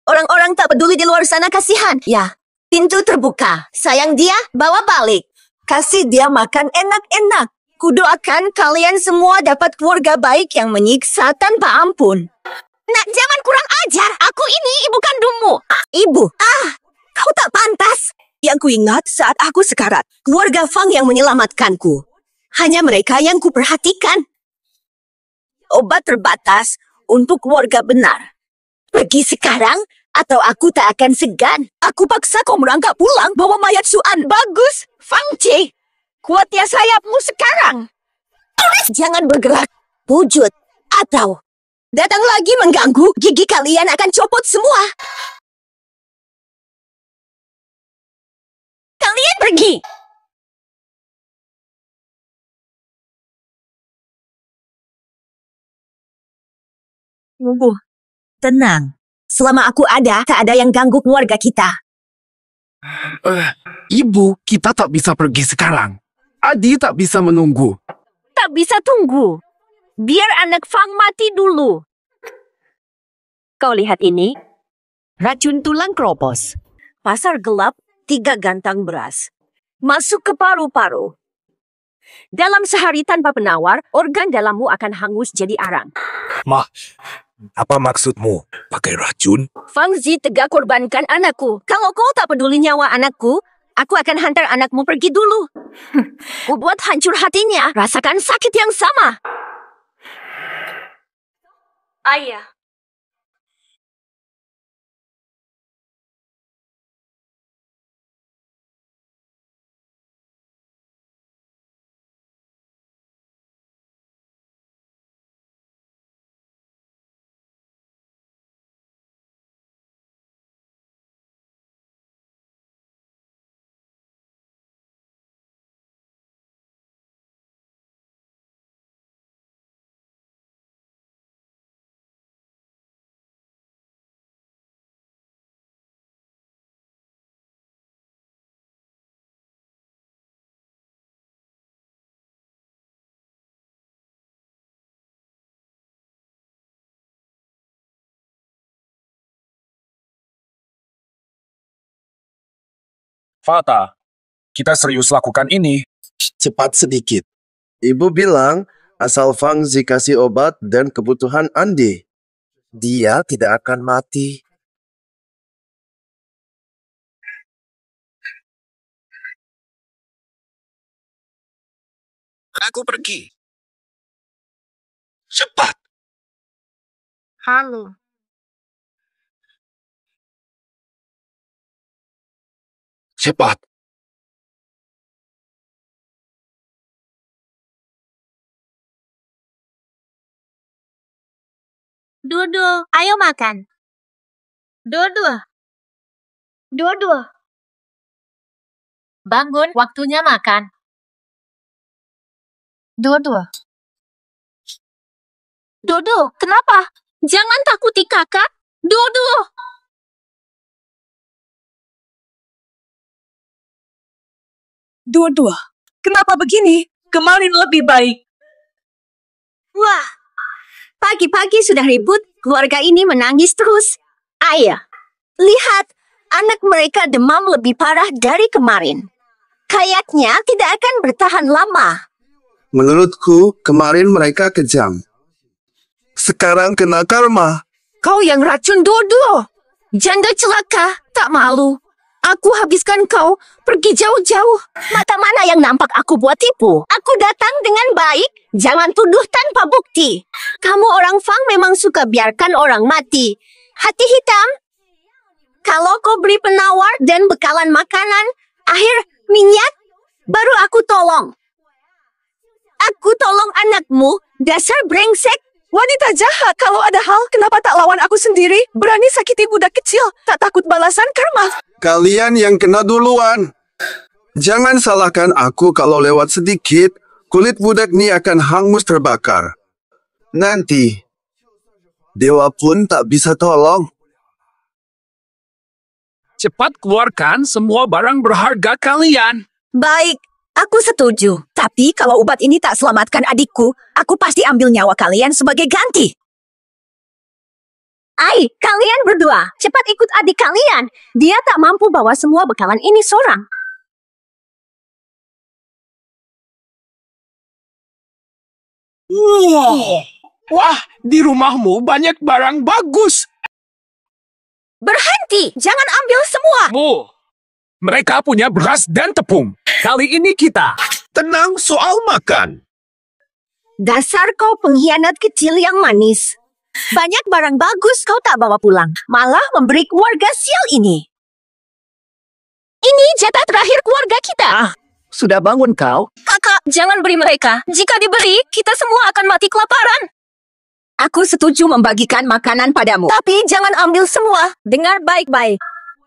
Orang-orang tak peduli di luar sana, kasihan. Ya, pintu terbuka. Sayang dia, bawa balik. Kasih dia makan enak-enak. Kudoakan kalian semua dapat keluarga baik yang menyiksa tanpa ampun. Nak, jangan kurang ajar. Aku ini ibu kandungmu. Ibu. Kau tak pantas. Yang kuingat saat aku sekarat, keluarga Fang yang menyelamatkanku. Hanya mereka yang kuperhatikan. Obat terbatas untuk keluarga benar. Pergi sekarang, atau aku tak akan segan. Aku paksa kau merangkak pulang bawa mayat Suan. Bagus, Fang Che. Kuat ya sayapmu sekarang. Jangan bergerak, wujud. Atau datang lagi mengganggu, gigi kalian akan copot semua. Kalian pergi. Tenang. Selama aku ada, tak ada yang ganggu keluarga kita. Ibu, kita tak bisa pergi sekarang. Adi tak bisa menunggu. Tak bisa tunggu. Biar anak Fang mati dulu. Kau lihat ini. Racun tulang kropos. Pasar gelap, 3 gantang beras. Masuk ke paru-paru. Dalam sehari tanpa penawar, organ dalammu akan hangus jadi arang. Ma, apa maksudmu? Pakai racun? Fang Zi tegak korbankan anakku. Kalau kau tak peduli nyawa anakku, aku akan hantar anakmu pergi dulu. Ku buat hancur hatinya, rasakan sakit yang sama. Ayah. Fata, kita serius lakukan ini. Cepat sedikit. Ibu bilang, asal Fang Zi kasih obat dan kebutuhan Andi, dia tidak akan mati. Aku pergi. Cepat. Halo. Cepat. Dodo, ayo makan. Dodo. Dodo. Bangun, waktunya makan. Dodo. Dodo, kenapa? Jangan takuti kakak. Dodo. Dua-dua. Kenapa begini? Kemarin lebih baik. Wah, pagi-pagi sudah ribut, keluarga ini menangis terus. Ayah, lihat, anak mereka demam lebih parah dari kemarin. Kayaknya tidak akan bertahan lama. Menurutku, kemarin mereka kejam. Sekarang kena karma. Kau yang racun Dodo. Janda celaka, tak malu. Aku habiskan kau, pergi jauh-jauh. Mata mana yang nampak aku buat tipu? Aku datang dengan baik, jangan tuduh tanpa bukti. Kamu orang Fang memang suka biarkan orang mati. Hati hitam. Kalau kau beri penawar dan bekalan makanan, akhir minyak, baru aku tolong. Aku tolong anakmu Dasar brengsek! Wanita jahat, kalau ada hal, kenapa tak lawan aku sendiri? Berani sakiti budak kecil, tak takut balasan karma. Kalian yang kena duluan. Jangan salahkan aku kalau lewat sedikit, kulit budak ni akan hangus terbakar. Nanti, dewa pun tak bisa tolong. Cepat keluarkan semua barang berharga kalian. Baik, aku setuju. Tapi kalau obat ini tak selamatkan adikku, aku pasti ambil nyawa kalian sebagai ganti. Ai, kalian berdua, cepat ikut adik kalian. Dia tak mampu bawa semua bekalan ini seorang. Wah, di rumahmu banyak barang bagus. Berhenti, jangan ambil semua. Mereka punya beras dan tepung. Kali ini kita. Tenang soal makan. Dasar kau pengkhianat kecil yang manis. Banyak barang bagus kau tak bawa pulang. Malah memberi keluarga sial ini. Ini jatah terakhir keluarga kita. Sudah bangun kau? Kakak, jangan beri mereka. Jika diberi, kita semua akan mati kelaparan. Aku setuju membagikan makanan padamu. Tapi jangan ambil semua. Dengar baik-baik.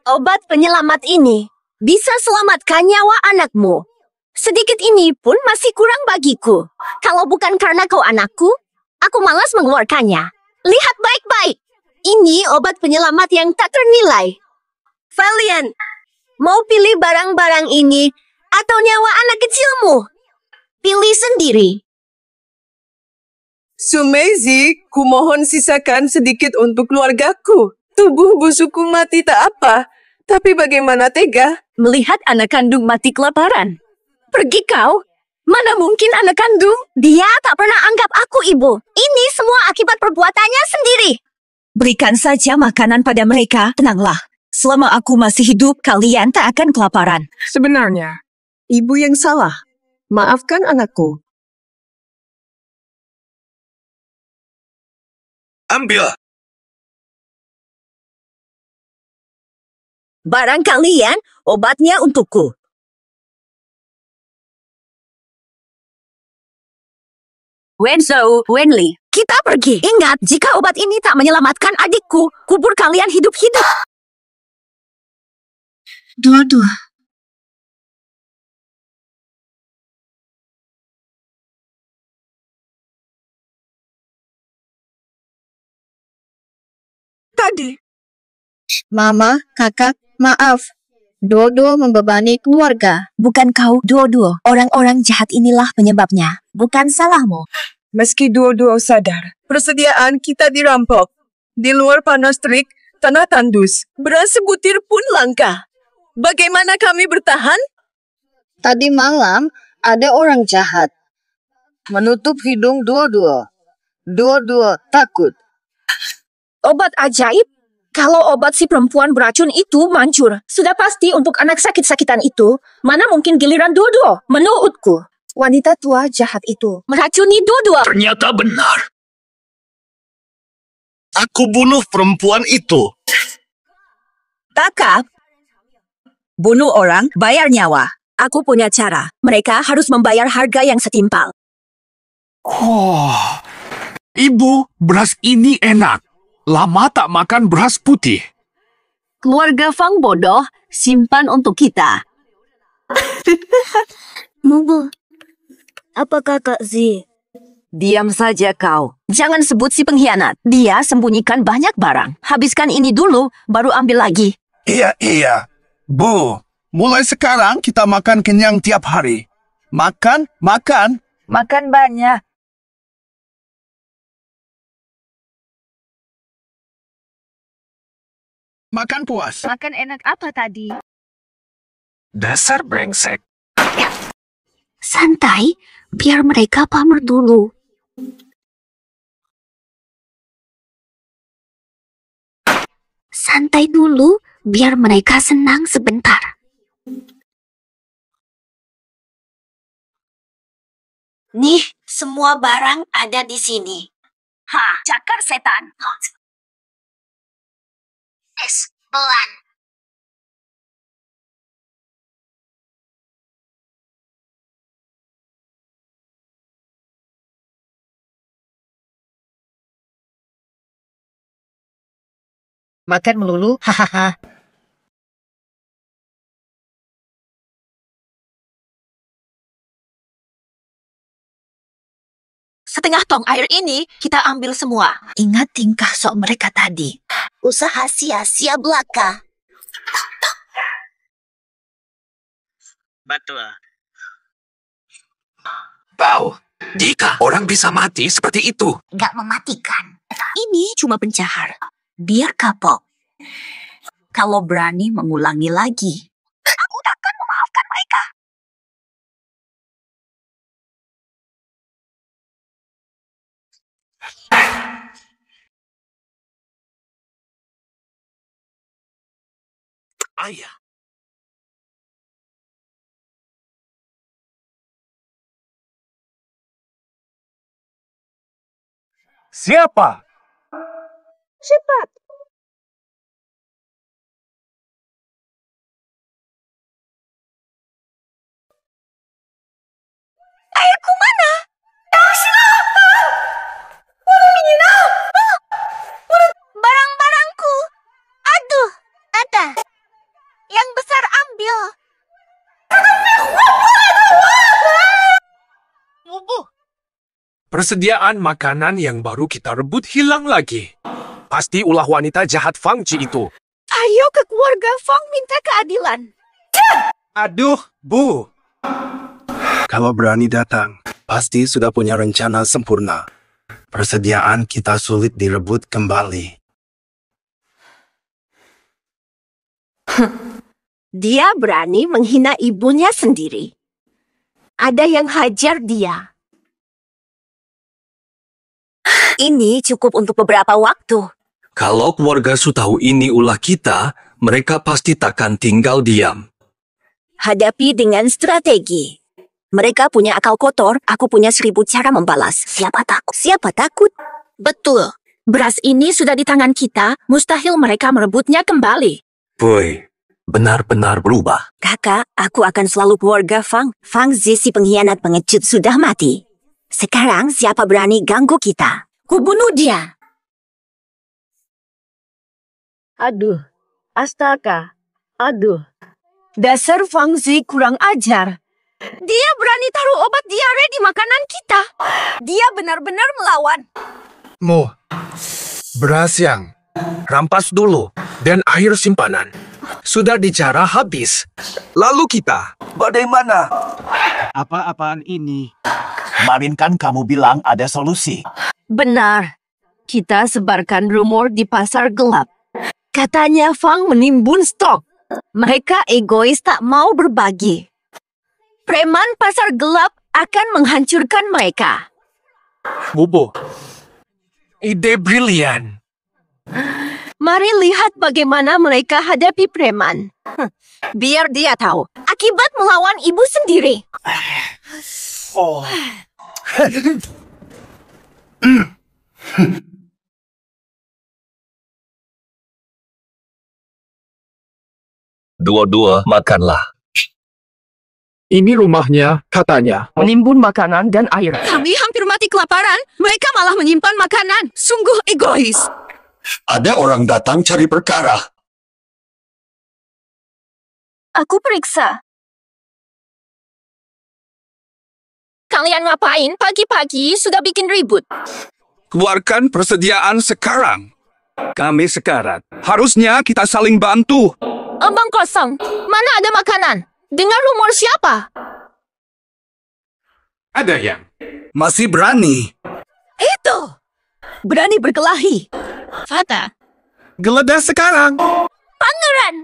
Obat penyelamat ini bisa selamatkan nyawa anakmu. Sedikit ini pun masih kurang bagiku. Kalau bukan karena kau anakku, aku malas mengeluarkannya. Lihat baik-baik. Ini obat penyelamat yang tak ternilai. Valiant, mau pilih barang-barang ini atau nyawa anak kecilmu? Pilih sendiri. Sumezi, kumohon sisakan sedikit untuk keluargaku. Tubuh busukku mati tak apa. Tapi bagaimana tega Melihat anak kandung mati kelaparan. Pergi kau. Mana mungkin anak kandung? Dia tak pernah anggap aku ibu. Ini semua akibat perbuatannya sendiri. Berikan saja makanan pada mereka. Tenanglah. Selama aku masih hidup, kalian tak akan kelaparan. Sebenarnya, ibu yang salah. Maafkan anakku. Ambil. Barang kalian, obatnya untukku. Wenzo, Wenli, kita pergi. Ingat, jika obat ini tak menyelamatkan adikku, kubur kalian hidup-hidup. Dua-dua. Tadi. Mama, kakak, maaf. Dodo membebani keluarga. Bukan kau, Dodo. Orang-orang jahat inilah penyebabnya. Bukan salahmu. Meski dua-dua sadar, persediaan kita dirampok. Di luar panas terik, tanah tandus. Beras sebutir pun langka. Bagaimana kami bertahan? Tadi malam ada orang jahat. Menutup hidung dua-dua. Dua-dua takut. Obat ajaib? Kalau obat si perempuan beracun itu mancur, sudah pasti untuk anak sakit-sakitan itu, mana mungkin giliran Dodo? Menurutku, wanita tua jahat itu meracuni Dodo. Ternyata benar. Aku bunuh perempuan itu. Takap. Bunuh orang, bayar nyawa. Aku punya cara. Mereka harus membayar harga yang setimpal. Ibu, beras ini enak. Lama tak makan beras putih. Keluarga Fang bodoh, simpan untuk kita. Mubu, apakah Kak Zi? Diam saja kau. Jangan sebut si pengkhianat. Dia sembunyikan banyak barang. Habiskan ini dulu, baru ambil lagi. Iya. Bu, mulai sekarang kita makan kenyang tiap hari. Makan. Makan banyak. Makan puas. Makan enak apa tadi? Dasar brengsek. Santai, biar mereka pamer dulu. Santai dulu, biar mereka senang sebentar. Nih, semua barang ada di sini. Cakar setan. Es, pelan. Makan melulu, hahaha. Setengah tong air ini kita ambil semua. Ingat tingkah sok mereka tadi. Usaha sia-sia belaka. Betul. Bau. Jika orang bisa mati seperti itu. Gak mematikan. Ini cuma pencahar. Biar kapok. Kalau berani mengulangi lagi, aku takkan memaafkan mereka. Ayah. Siapa? Cepat. Airku mana? Barang-barangku. Aduh, ada. Yang besar ambil. Persediaan makanan yang baru kita rebut hilang lagi. Pasti ulah wanita jahat Fang Ji itu. Ayo ke keluarga Fang minta keadilan. Aduh, Bu. Kalau berani datang, pasti sudah punya rencana sempurna. Persediaan kita sulit direbut kembali. Dia berani menghina ibunya sendiri. Ada yang hajar dia. Ini cukup untuk beberapa waktu. Kalau keluarga Su tahu ini ulah kita, mereka pasti takkan tinggal diam. Hadapi dengan strategi. Mereka punya akal kotor, aku punya 1000 cara membalas. Siapa takut? Siapa takut? Betul. Beras ini sudah di tangan kita, mustahil mereka merebutnya kembali. Boy, benar-benar berubah. Kakak, aku akan selalu keluarga Fang. Fang Zi si pengkhianat pengecut sudah mati. Sekarang siapa berani ganggu kita? Kubunuh dia. Aduh, astaga. Aduh. Dasar Fang Zi kurang ajar. Dia berani taruh obat diare di makanan kita. Dia benar-benar melawan. Mo, beras yang rampas dulu dan air simpanan. Sudah dicara habis. Lalu kita. Bagaimana? Apa-apaan ini? Kemarin kan kamu bilang ada solusi. Benar. Kita sebarkan rumor di pasar gelap. Katanya Fang menimbun stok. Mereka egois tak mau berbagi. Preman pasar gelap akan menghancurkan mereka. Bubu, ide brilian. Mari lihat bagaimana mereka hadapi preman. Biar dia tahu akibat melawan ibu sendiri. Oh. Dua-dua makanlah. Ini rumahnya, katanya. Menimbun makanan dan air. Kami hampir mati kelaparan. Mereka malah menyimpan makanan. Sungguh egois. Ada orang datang cari perkara. Aku periksa. Kalian ngapain pagi-pagi sudah bikin ribut? Keluarkan persediaan sekarang. Kami sekarat. Harusnya kita saling bantu. Abang kosong. Mana ada makanan? Dengar rumor siapa? Ada yang Masih berani. Itu. Berani berkelahi. Fata. Geledah sekarang. Pangeran.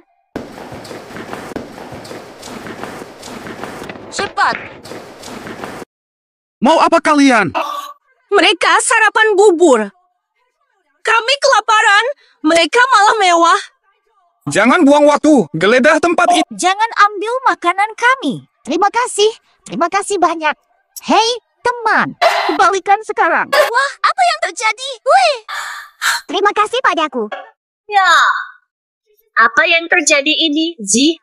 Cepat. Mau apa kalian? Mereka sarapan bubur. Kami kelaparan. Mereka malah mewah. Jangan buang waktu. Geledah tempat ini. Jangan ambil makanan kami. Terima kasih. Terima kasih banyak. Hei, teman. Kembalikan sekarang. Wah, apa yang terjadi? Wih. Terima kasih padaku. Ya, apa yang terjadi ini, Zi?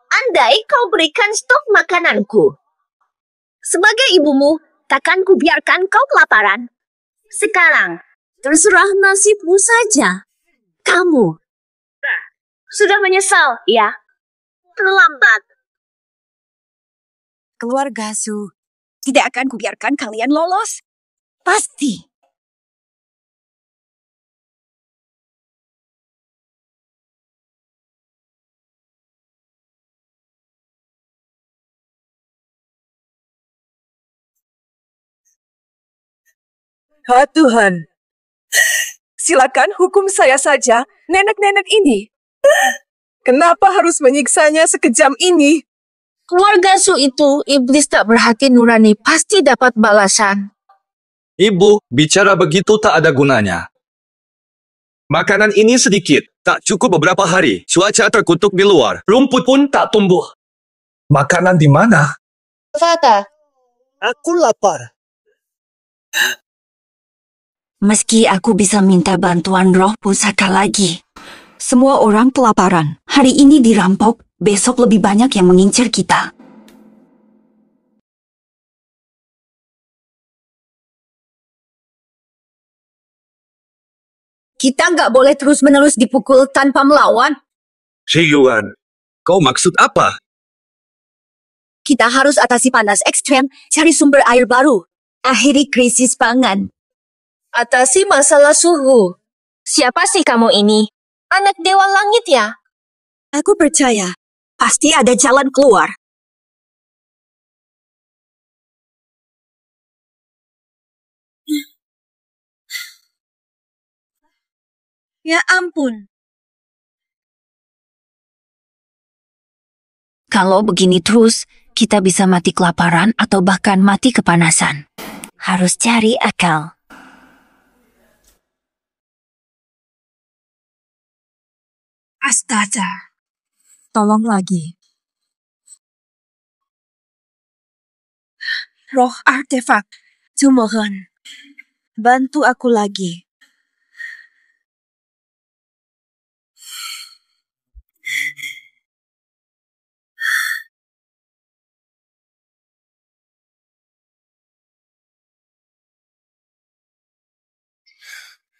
Andai kau berikan stok makananku. Sebagai ibumu, takkan kubiarkan kau kelaparan. Sekarang, terserah nasibmu saja. kamu. Sudah menyesal, ya? Terlambat. Keluarga Su, tidak akan kubiarkan kalian lolos. Pasti. Tuhan. Silakan hukum saya saja, nenek-nenek ini. Kenapa harus menyiksanya sekejam ini? Keluarga Su itu, iblis tak berhati nurani, pasti dapat balasan. Ibu, bicara begitu tak ada gunanya. Makanan ini sedikit, tak cukup beberapa hari. Cuaca terkutuk di luar, rumput pun tak tumbuh. Makanan di mana? Fata. Aku lapar. Meski aku bisa minta bantuan roh pusaka lagi, semua orang kelaparan. Hari ini dirampok, besok lebih banyak yang mengincar kita. Kita nggak boleh terus-menerus dipukul tanpa melawan. Yuan, kau maksud apa? Kita harus atasi panas ekstrem, cari sumber air baru. Akhiri krisis pangan. Atasi masalah suhu. Siapa sih kamu ini? Anak Dewa Langit ya? Aku percaya, pasti ada jalan keluar. Ya ampun. Kalau begini terus, kita bisa mati kelaparan atau bahkan mati kepanasan. Harus cari akal. Astaga. Tolong lagi. Roh artefak. Mohon. Bantu aku lagi.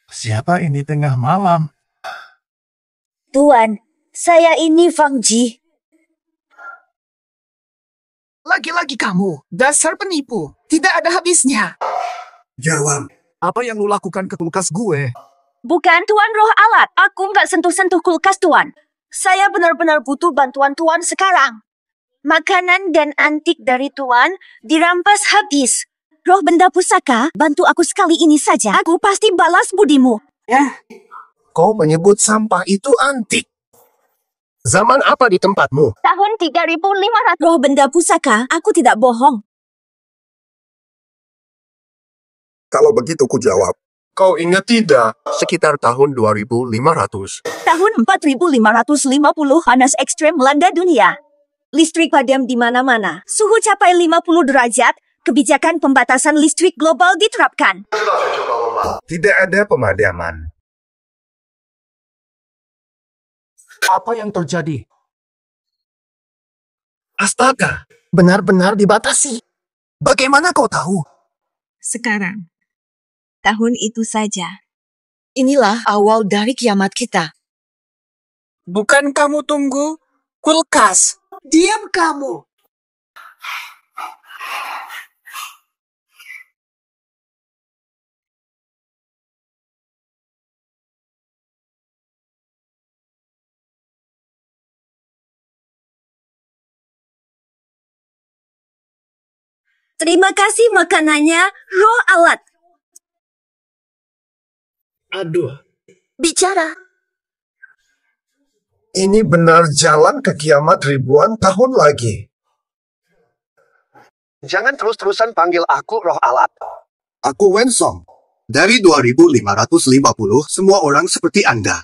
Siapa ini tengah malam? Tuan, saya ini Fang Ji. Lagi-lagi kamu, dasar penipu. Tidak ada habisnya. Jawab, apa yang lu lakukan ke kulkas gue? Bukan Tuan Roh Alat. Aku nggak sentuh-sentuh kulkas Tuan. Saya benar-benar butuh bantuan Tuan sekarang. Makanan dan antik dari Tuan dirampas habis. Roh benda pusaka, bantu aku sekali ini saja. Aku pasti balas budimu. Kau menyebut sampah itu antik. Zaman apa di tempatmu? Tahun 3500. Roh benda pusaka, aku tidak bohong. Kalau begitu ku jawab. Kau ingat tidak? Sekitar tahun 2500. Tahun 4550 panas ekstrem melanda dunia. Listrik padam di mana-mana. Suhu capai 50 derajat. Kebijakan pembatasan listrik global diterapkan. Tidak ada pemadaman. Apa yang terjadi? Astaga, benar-benar dibatasi. Bagaimana kau tahu? Sekarang, tahun itu saja. Inilah awal dari kiamat kita. Bukan kamu tunggu kulkas. Diam kamu. Terima kasih makanannya, Roh Alat. Aduh. Bicara. Ini benar jalan ke kiamat ribuan tahun lagi. Jangan terus-terusan panggil aku Roh Alat. Aku Wensong. Dari 2550, semua orang seperti Anda.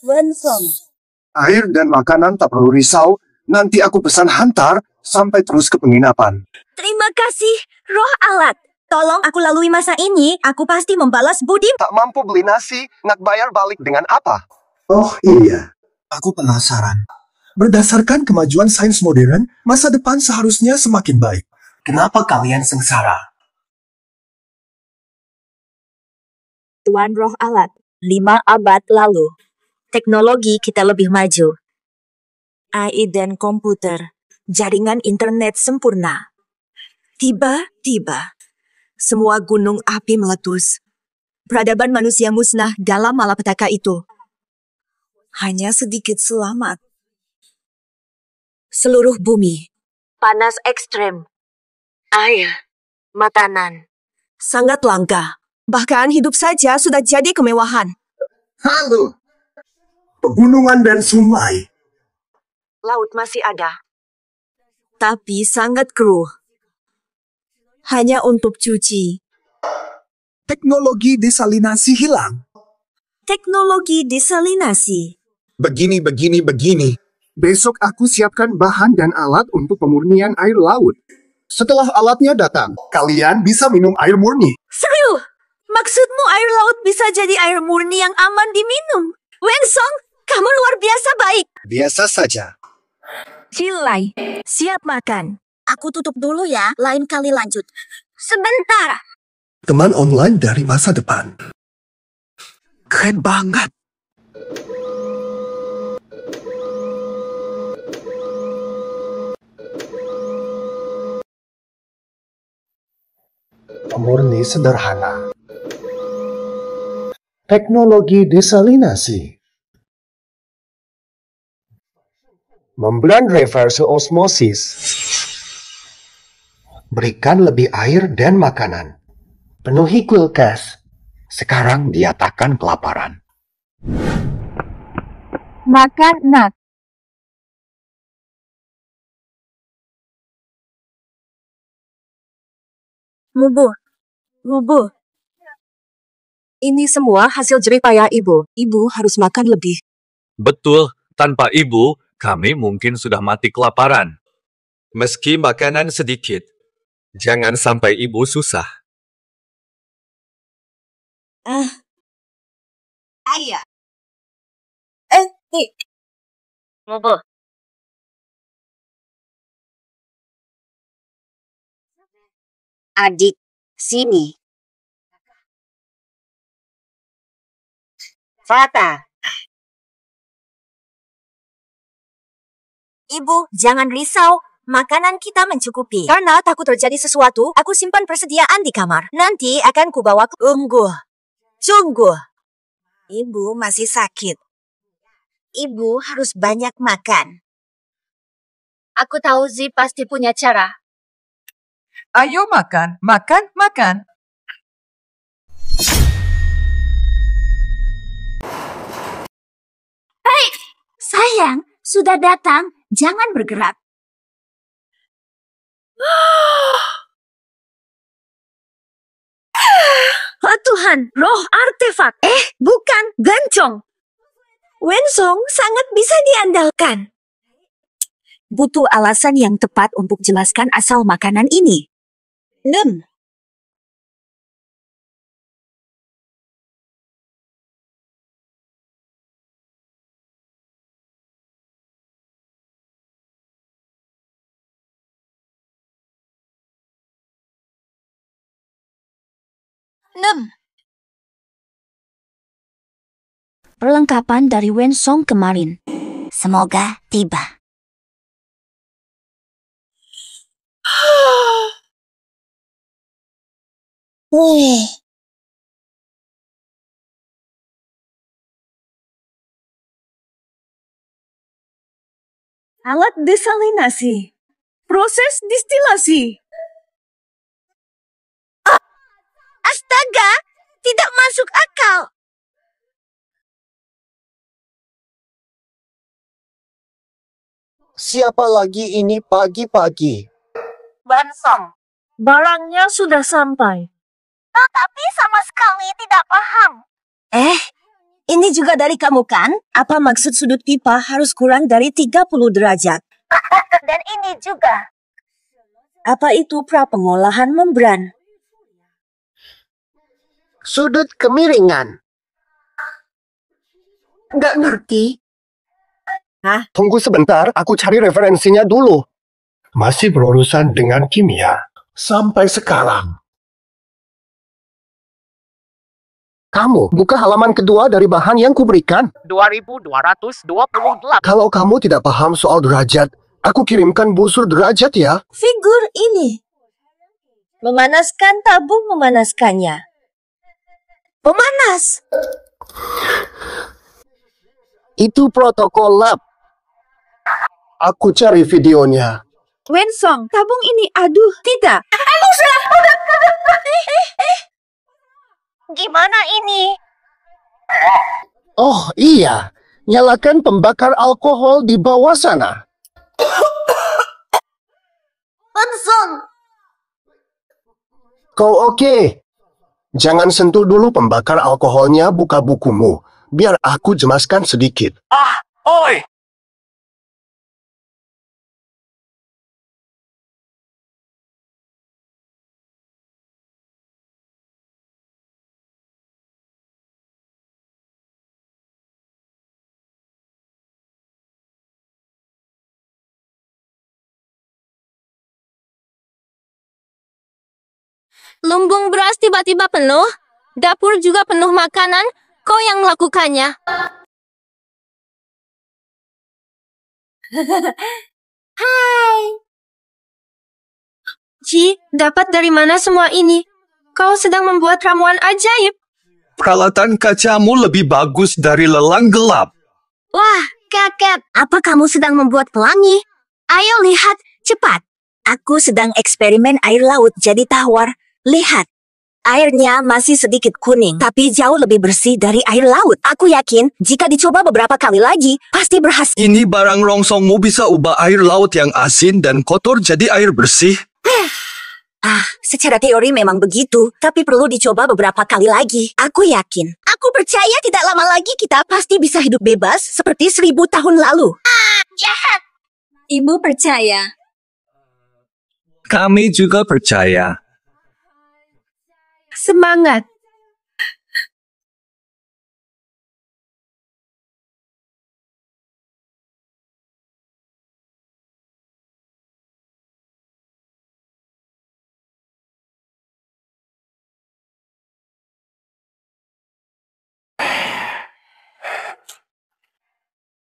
Wensong. Air dan makanan tak perlu risau. Nanti aku pesan hantar sampai terus ke penginapan. Terima kasih, Roh Alat. Tolong aku lalui masa ini, aku pasti membalas budi. Tak mampu beli nasi, nak bayar balik dengan apa? Oh iya, aku penasaran. Berdasarkan kemajuan sains modern, masa depan seharusnya semakin baik. Kenapa kalian sengsara? Tuan Roh Alat, 5 abad lalu, teknologi kita lebih maju. AI dan komputer, jaringan internet sempurna. Tiba-tiba, semua gunung api meletus. Peradaban manusia musnah dalam malapetaka itu. Hanya sedikit selamat. Seluruh bumi. Panas ekstrem. Air. Makanan. Sangat langka. Bahkan hidup saja sudah jadi kemewahan. Halo. Pegunungan dan sungai. Laut masih ada. Tapi sangat keruh. Hanya untuk cuci. Teknologi desalinasi hilang. Teknologi desalinasi. Begini. Besok aku siapkan bahan dan alat untuk pemurnian air laut. Setelah alatnya datang, kalian bisa minum air murni. Seru! Maksudmu air laut bisa jadi air murni yang aman diminum? Wensong, kamu luar biasa baik. Biasa saja. Cilai, siap makan. Aku tutup dulu ya, lain kali lanjut. Sebentar. Teman online dari masa depan. Keren banget. Pemurni sederhana. Teknologi desalinasi. Membran reverse osmosis. Berikan lebih air dan makanan. Penuhi kulkas. Sekarang dia takkan kelaparan. Makan nak. Mubu. Ini semua hasil jerih payah ibu. Ibu harus makan lebih. Betul, tanpa ibu, kami mungkin sudah mati kelaparan. Meski makanan sedikit, jangan sampai ibu susah. Ayah. Mubu. Adik, sini. Fata. Ibu, jangan risau. Makanan kita mencukupi. Karena takut terjadi sesuatu, aku simpan persediaan di kamar. Nanti akan kubawa ke... Sungguh. Ibu masih sakit. Ibu harus banyak makan. Aku tahu Zi pasti punya cara. Ayo makan. Hei, sayang, sudah datang. Jangan bergerak. Oh Tuhan, roh artefak. Bukan, gancong. Wensong sangat bisa diandalkan. Butuh alasan yang tepat untuk jelaskan asal makanan ini. 6. Perlengkapan dari Wensong kemarin. Semoga tiba. Alat desalinasi. Proses distilasi. Astaga, tidak masuk akal. Siapa lagi ini pagi-pagi? Wensong. Barangnya sudah sampai. Tapi sama sekali tidak paham. Ini juga dari kamu kan? Apa maksud sudut pipa harus kurang dari 30 derajat? Dan ini juga. Apa itu pra-pengolahan membran? Sudut kemiringan. Nggak ngerti. Tunggu sebentar, aku cari referensinya dulu. Masih berurusan dengan kimia. Sampai sekarang. Kamu, buka halaman kedua dari bahan yang kuberikan. 2228. Kalau kamu tidak paham soal derajat, aku kirimkan busur derajat ya. Figur ini. Memanaskan tabung memanaskannya. Pemanas. Itu protokol lab. Aku cari videonya. Wensong, tabung ini, aduh, tidak. Aku sudah. Gimana ini? Oh iya, nyalakan pembakar alkohol di bawah sana. Wensong. Kau oke? Jangan sentuh dulu pembakar alkoholnya, buka bukumu. Biar aku jelaskan sedikit. Oi! Lumbung beras tiba-tiba penuh. Dapur juga penuh makanan. Kau yang melakukannya. Hai. Ji, dapat dari mana semua ini? Kau sedang membuat ramuan ajaib. Peralatan kacamu lebih bagus dari lelang gelap. Wah, kakek, apa kamu sedang membuat pelangi? Ayo lihat, cepat. Aku sedang eksperimen air laut jadi tawar. Lihat, airnya masih sedikit kuning, tapi jauh lebih bersih dari air laut. Aku yakin jika dicoba beberapa kali lagi, pasti berhasil. Ini barang rongsongmu bisa ubah air laut yang asin dan kotor jadi air bersih. Secara teori memang begitu, tapi perlu dicoba beberapa kali lagi. Aku yakin. Aku percaya tidak lama lagi kita pasti bisa hidup bebas seperti 1000 tahun lalu. Jahat. Ibu percaya. Kami juga percaya. Semangat.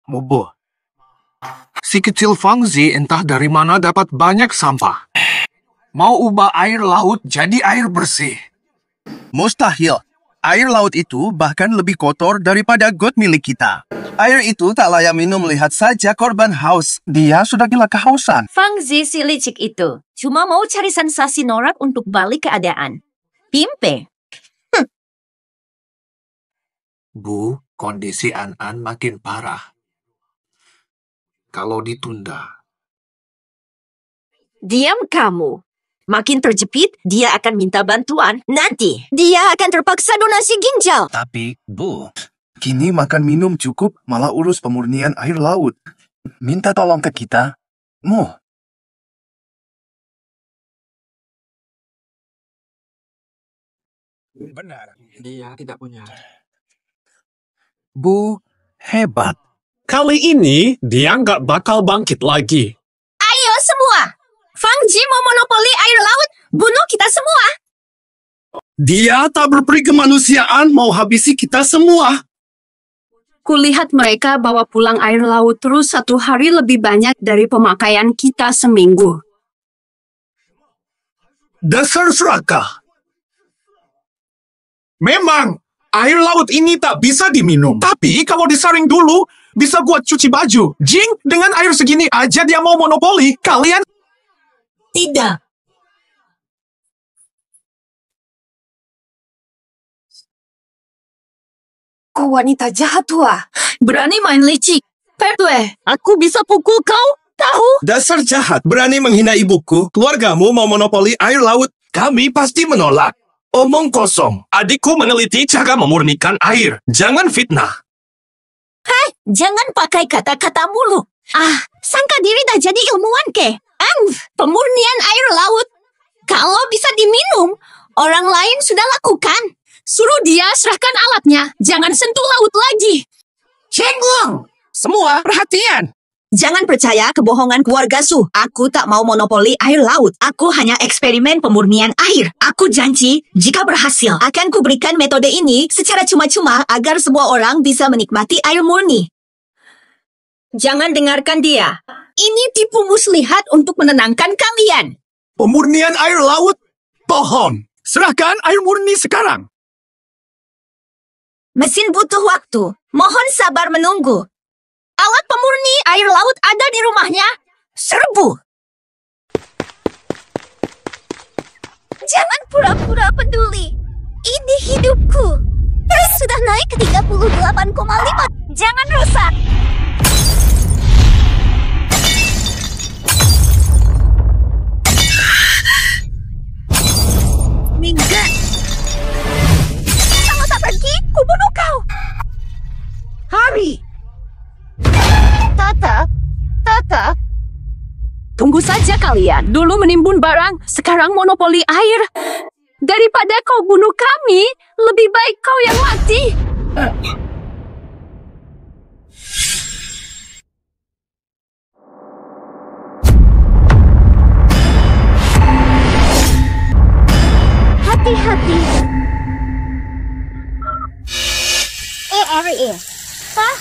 Bobo. Si kecil Fangzi entah dari mana dapat banyak sampah. Mau ubah air laut jadi air bersih. Mustahil. Air laut itu bahkan lebih kotor daripada got milik kita. Air itu tak layak minum, lihat saja korban haus. Dia sudah gila kehausan. Fangzi si licik itu cuma mau cari sensasi norak untuk balik keadaan. Pimpe. Bu, kondisi An-An makin parah. Kalau ditunda. Diam kamu. Makin terjepit, dia akan minta bantuan. Nanti, dia akan terpaksa donasi ginjal. Tapi, Bu, kini makan minum cukup, malah urus pemurnian air laut. Minta tolong ke kita. Mu. Benar, dia tidak punya. Bu, hebat. Kali ini, dia nggak bakal bangkit lagi. Ayo semua. Fangji mau monopoli air laut. Bunuh kita semua. Dia tak berperi kemanusiaan, mau habisi kita semua. Kulihat mereka bawa pulang air laut terus 1 hari lebih banyak dari pemakaian kita seminggu. Dasar serakah. Memang, air laut ini tak bisa diminum. Tapi kalau disaring dulu, bisa buat cuci baju. Jing, dengan air segini aja dia mau monopoli. Kalian... Tidak. Kau wanita jahat tua. Berani main licik. Pertwe, aku bisa pukul kau, tahu? Dasar jahat, berani menghina ibuku. Keluargamu mau monopoli air laut. Kami pasti menolak. Omong kosong. Adikku meneliti cara memurnikan air. Jangan fitnah. Hei, jangan pakai kata-kata mulu. Sangka diri dah jadi ilmuwan ke? Pemurnian air laut. Kalau bisa diminum, orang lain sudah lakukan. Suruh dia serahkan alatnya. Jangan sentuh laut lagi. Cenglong! Semua perhatian. Jangan percaya kebohongan keluarga Su. Aku tak mau monopoli air laut. Aku hanya eksperimen pemurnian air. Aku janji, jika berhasil, akan kuberikan metode ini secara cuma-cuma agar semua orang bisa menikmati air murni. Jangan dengarkan dia. Ini tipu muslihat untuk menenangkan kalian. Pemurnian air laut? Bohong. Serahkan air murni sekarang. Mesin butuh waktu. Mohon sabar menunggu. Alat pemurni air laut ada di rumahnya. Serbu. Jangan pura-pura peduli. Ini hidupku. Terus sudah naik ke 38,5. Jangan rusak. Minggat. Kalau tak pergi, kubunuh kau. Hari. Tata. Tunggu saja kalian. Dulu menimbun barang, sekarang monopoli air. Daripada kau bunuh kami, lebih baik kau yang mati. Hati-hati. Ari. Hah?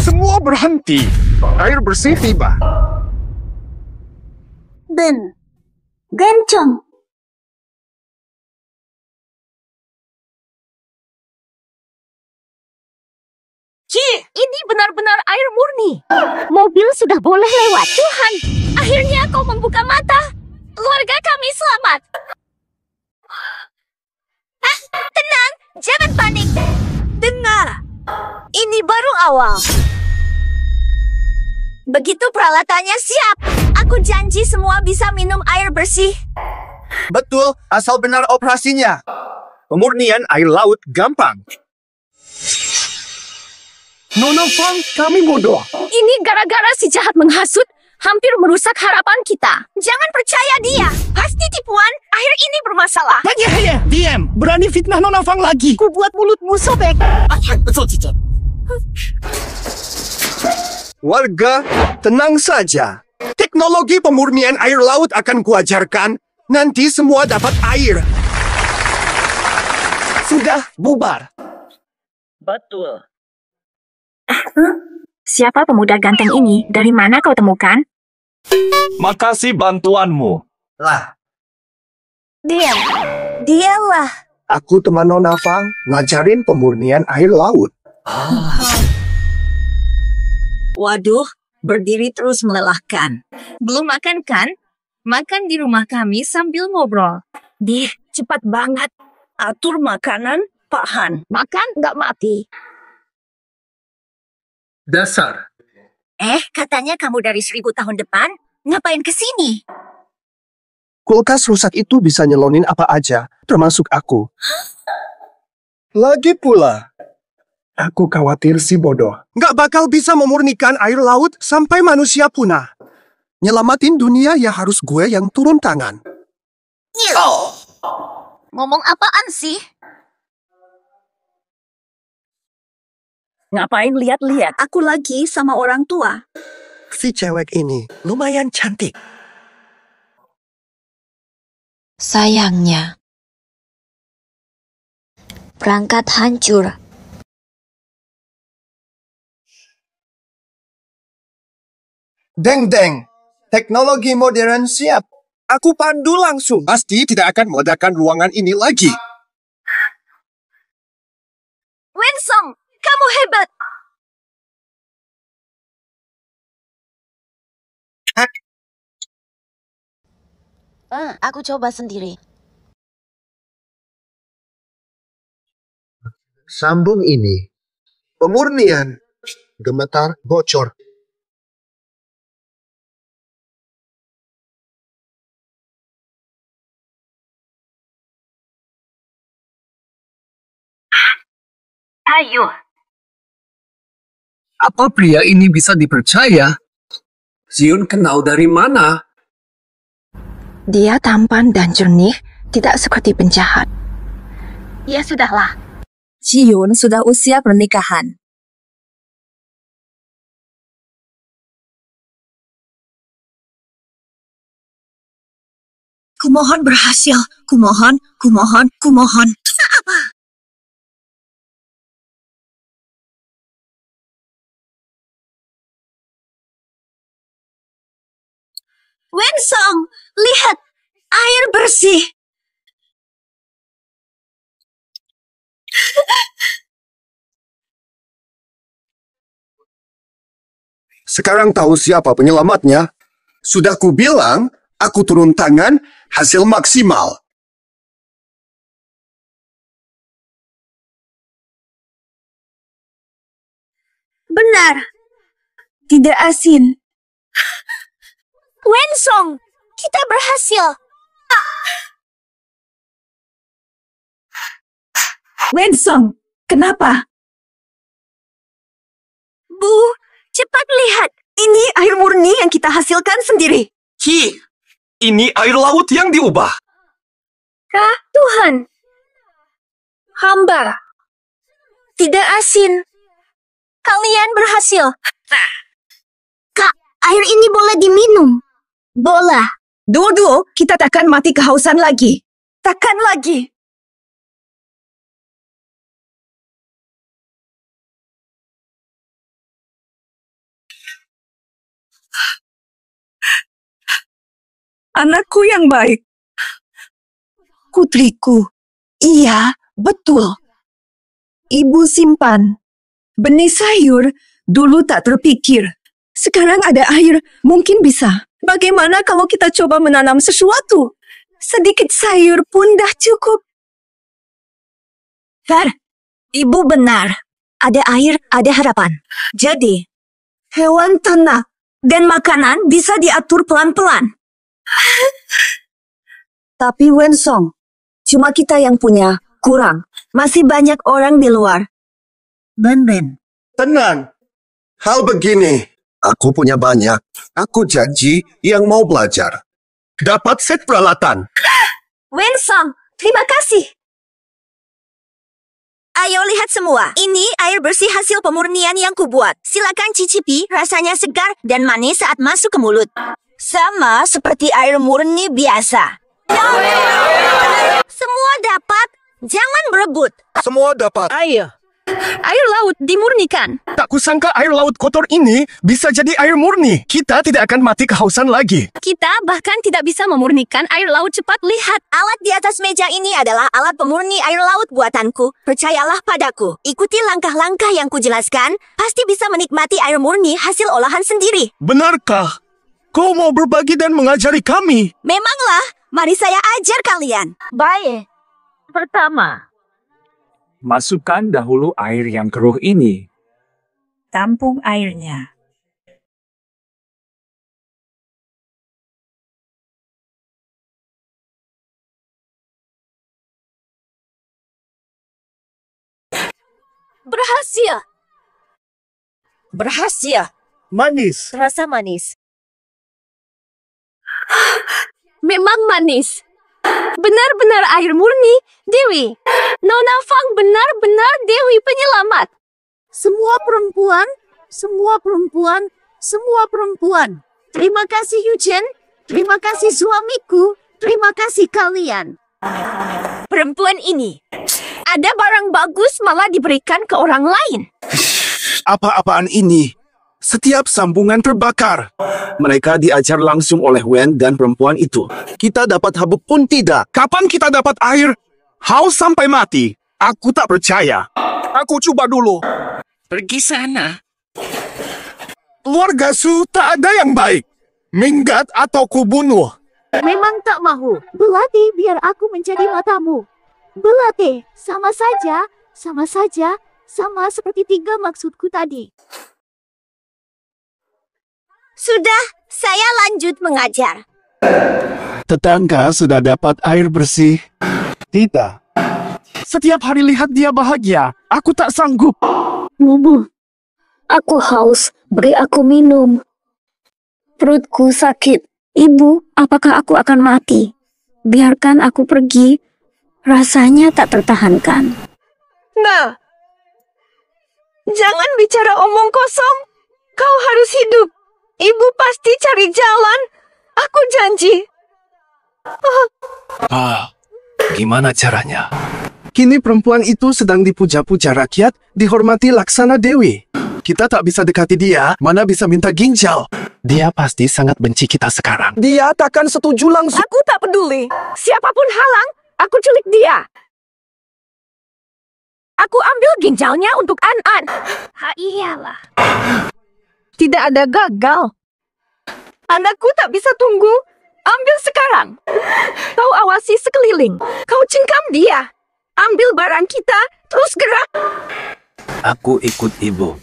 Semua berhenti. Air bersih tiba. Ben. Gancong. Ini benar-benar air murni. Mobil sudah boleh lewat. Tuhan, akhirnya kau membuka mata. Keluarga kami selamat. Tenang, jangan panik. Dengar. Ini baru awal. Begitu peralatannya siap, aku janji semua bisa minum air bersih. Betul, asal benar operasinya. Pemurnian air laut gampang. Nona Fang, kami bodoh. Ini gara-gara si jahat menghasut, hampir merusak harapan kita. Jangan percaya dia. Pasti tipuan. Air ini bermasalah. Hanya, diam. Berani fitnah Nona Fang lagi. Ku buat mulutmu sobek. Betul, Cicat. Warga, tenang saja. Teknologi pemurnian air laut akan kuajarkan. Nanti semua dapat air. Sudah bubar. Betul. Siapa pemuda ganteng ini? Dari mana kau temukan? Makasih bantuanmu. Lah, Dialah. Aku teman Nona Fang, ngajarin pemurnian air laut. Waduh, berdiri terus melelahkan. Belum makan kan? Makan di rumah kami sambil ngobrol. Cepat banget. Atur makanan, Pak Han. Makan nggak mati. Dasar. Katanya kamu dari 1000 tahun depan. Ngapain ke sini? Kulkas rusak itu bisa nyelonin apa aja, termasuk aku. Lagi pula, aku khawatir si bodoh nggak bakal bisa memurnikan air laut sampai manusia punah. Nyelamatin dunia ya harus gue yang turun tangan. Ngomong apaan sih? Ngapain lihat-lihat? Aku lagi sama orang tua. Si cewek ini lumayan cantik. Sayangnya, perangkat hancur. Deng, teknologi modern siap. Aku pandu langsung. Pasti tidak akan meledakkan ruangan ini lagi. Winsong, kamu hebat. Aku coba sendiri. Sambung ini. Pemurnian. Gemetar bocor. Ayo. Apa pria ini bisa dipercaya? Zion kenal dari mana? Dia tampan dan jernih, tidak seperti penjahat. Ya sudahlah. Jiun sudah usia pernikahan. Kumohon berhasil. Kumohon. Apa? Wensong, lihat. Air bersih. Sekarang tahu siapa penyelamatnya? Sudah kubilang, aku turun tangan, hasil maksimal. Benar. Tidak asin. Wensong, kita berhasil. Wensong, kenapa? Bu, cepat lihat. Ini air murni yang kita hasilkan sendiri. Ini air laut yang diubah. Kah, Tuhan? Hamba. Tidak asin. Kalian berhasil. Kak, air ini boleh diminum. Boleh. Duo-duo, kita takkan mati kehausan lagi. Takkan lagi. Anakku yang baik. Putriku. Iya, betul. Ibu simpan. Benih sayur dulu tak terpikir. Sekarang ada air, mungkin bisa. Bagaimana kalau kita coba menanam sesuatu? Sedikit sayur pun dah cukup. Fer, ibu benar. Ada air, ada harapan. Jadi, hewan ternak dan makanan bisa diatur pelan-pelan. Tapi Wensong, cuma kita yang punya, kurang. Masih banyak orang di luar. Ben. Tenang. Hal begini, aku punya banyak. Aku janji yang mau belajar. Dapat set peralatan. Wensong, terima kasih. Ayo lihat semua. Ini air bersih hasil pemurnian yang kubuat. Silakan cicipi, rasanya segar dan manis saat masuk ke mulut. Sama seperti air murni biasa. Semua dapat. Jangan berebut. Semua dapat. Air laut dimurnikan. Tak kusangka air laut kotor ini bisa jadi air murni. Kita tidak akan mati kehausan lagi. Kita bahkan tidak bisa memurnikan air laut cepat. Lihat, alat di atas meja ini adalah alat pemurni air laut buatanku. Percayalah padaku. Ikuti langkah-langkah yang kujelaskan. Pasti bisa menikmati air murni hasil olahan sendiri. Benarkah? Kau mau berbagi dan mengajari kami? Memanglah. Mari saya ajar kalian. Baik. Pertama, Masukkan dahulu air yang keruh ini. Tampung airnya. berhasil. Manis. Rasa manis. Memang manis. Benar-benar air murni, Dewi. Nona Fang benar-benar Dewi penyelamat. Semua perempuan. Terima kasih Yuchen. Terima kasih suamiku. Terima kasih kalian. Perempuan ini. Ada barang bagus malah diberikan ke orang lain. Apa-apaan ini? Setiap sambungan terbakar. Mereka diajar langsung oleh Wen dan perempuan itu. Kita dapat habuk pun tidak. Kapan kita dapat air? Haus sampai mati. Aku tak percaya. Aku coba dulu. Pergi sana. Keluarga Su tak ada yang baik. Minggat atau kubunuh. Memang tak mahu. Belati biar aku menjadi matamu. Belati, sama saja. Sama seperti 3 maksudku tadi. Sudah, saya lanjut mengajar. Tetangga sudah dapat air bersih. Tidak. Setiap hari lihat dia bahagia. Aku tak sanggup. Bubu, aku haus. Beri aku minum. Perutku sakit. Ibu, apakah aku akan mati? Biarkan aku pergi. Rasanya tak tertahankan. fitnah. Jangan bicara omong kosong. Kau harus hidup. Ibu pasti cari jalan. Aku janji. Gimana caranya? Kini perempuan itu sedang dipuja-puja rakyat, dihormati laksana dewi. Kita tak bisa dekati dia, mana bisa minta ginjal. Dia pasti sangat benci kita sekarang. Dia takkan setuju langsung. Aku tak peduli. Siapapun halang, aku culik dia. Aku ambil ginjalnya untuk An-An. Iyalah. Tidak ada gagal. Anakku tak bisa tunggu. Ambil sekarang. Kau awasi sekeliling. Kau cengkam dia. Ambil barang kita, terus gerak. Aku ikut ibu.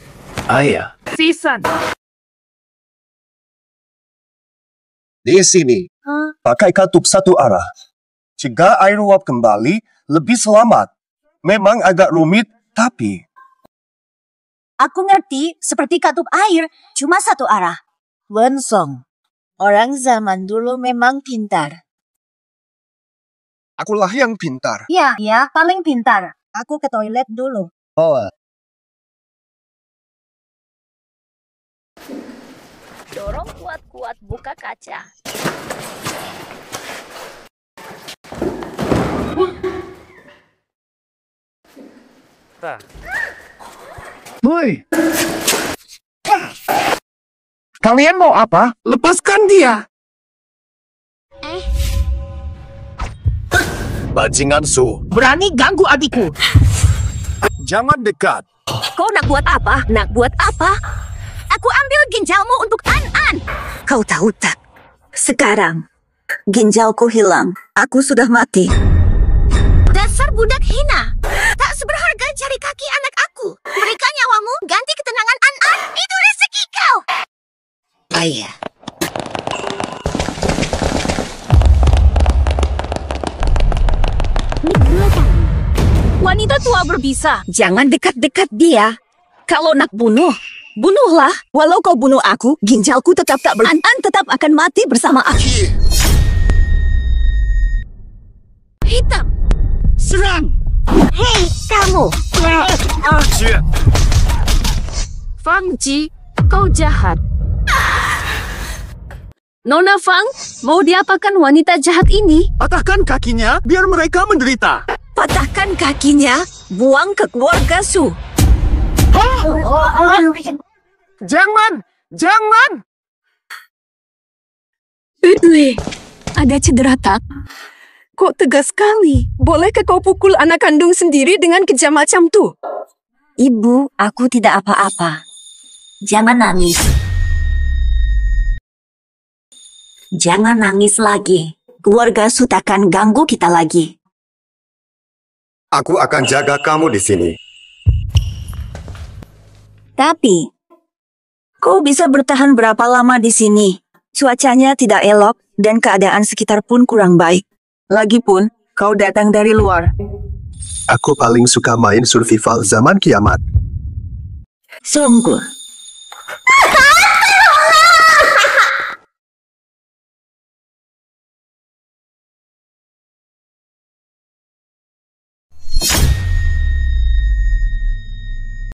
Ayah. Sisan. Di sini, pakai katup satu arah. Jika air uap kembali, lebih selamat. Memang agak rumit, tapi... Aku ngerti, seperti katup air, cuma satu arah. Wensong, orang zaman dulu memang pintar. Akulah yang pintar. Ya, paling pintar. Aku ke toilet dulu. Dorong kuat-kuat buka kaca. Woi. Kalian mau apa? Lepaskan dia. Bajingan Su. Berani ganggu adikku. Jangan dekat. Kau nak buat apa? Nak buat apa? Aku ambil ginjalmu untuk An-An. Kau tahu tak? Sekarang, ginjalku hilang. Aku sudah mati. Dasar budak hina. Tak seberharga jari kaki anak aku. Berikan nyawamu ganti ketenangan An-An. Itu rezeki kau. Ayah. Wanita tua berbisa. Jangan dekat-dekat dia. Kalau nak bunuh, bunuhlah. Walau kau bunuh aku, ginjalku tetap tak An-An tetap akan mati bersama aku. Hitam. Serang. Hei, kamu. Fang Ji, kau jahat. Nona Fang, mau diapakan wanita jahat ini? Patahkan kakinya, biar mereka menderita. Patahkan kakinya, buang ke keluarga Su. Jangan! Jangan! Ada cedera tak? Kok tegas sekali? Bolehkah kau pukul anak kandung sendiri dengan kejam macam tu? Ibu, aku tidak apa-apa. Jangan nangis. Jangan nangis lagi. Keluarga Su takkan ganggu kita lagi. Aku akan jaga kamu di sini. Tapi, kau bisa bertahan berapa lama di sini? Cuacanya tidak elok dan keadaan sekitar pun kurang baik. Lagipun, kau datang dari luar. Aku paling suka main survival zaman kiamat. Sungguh.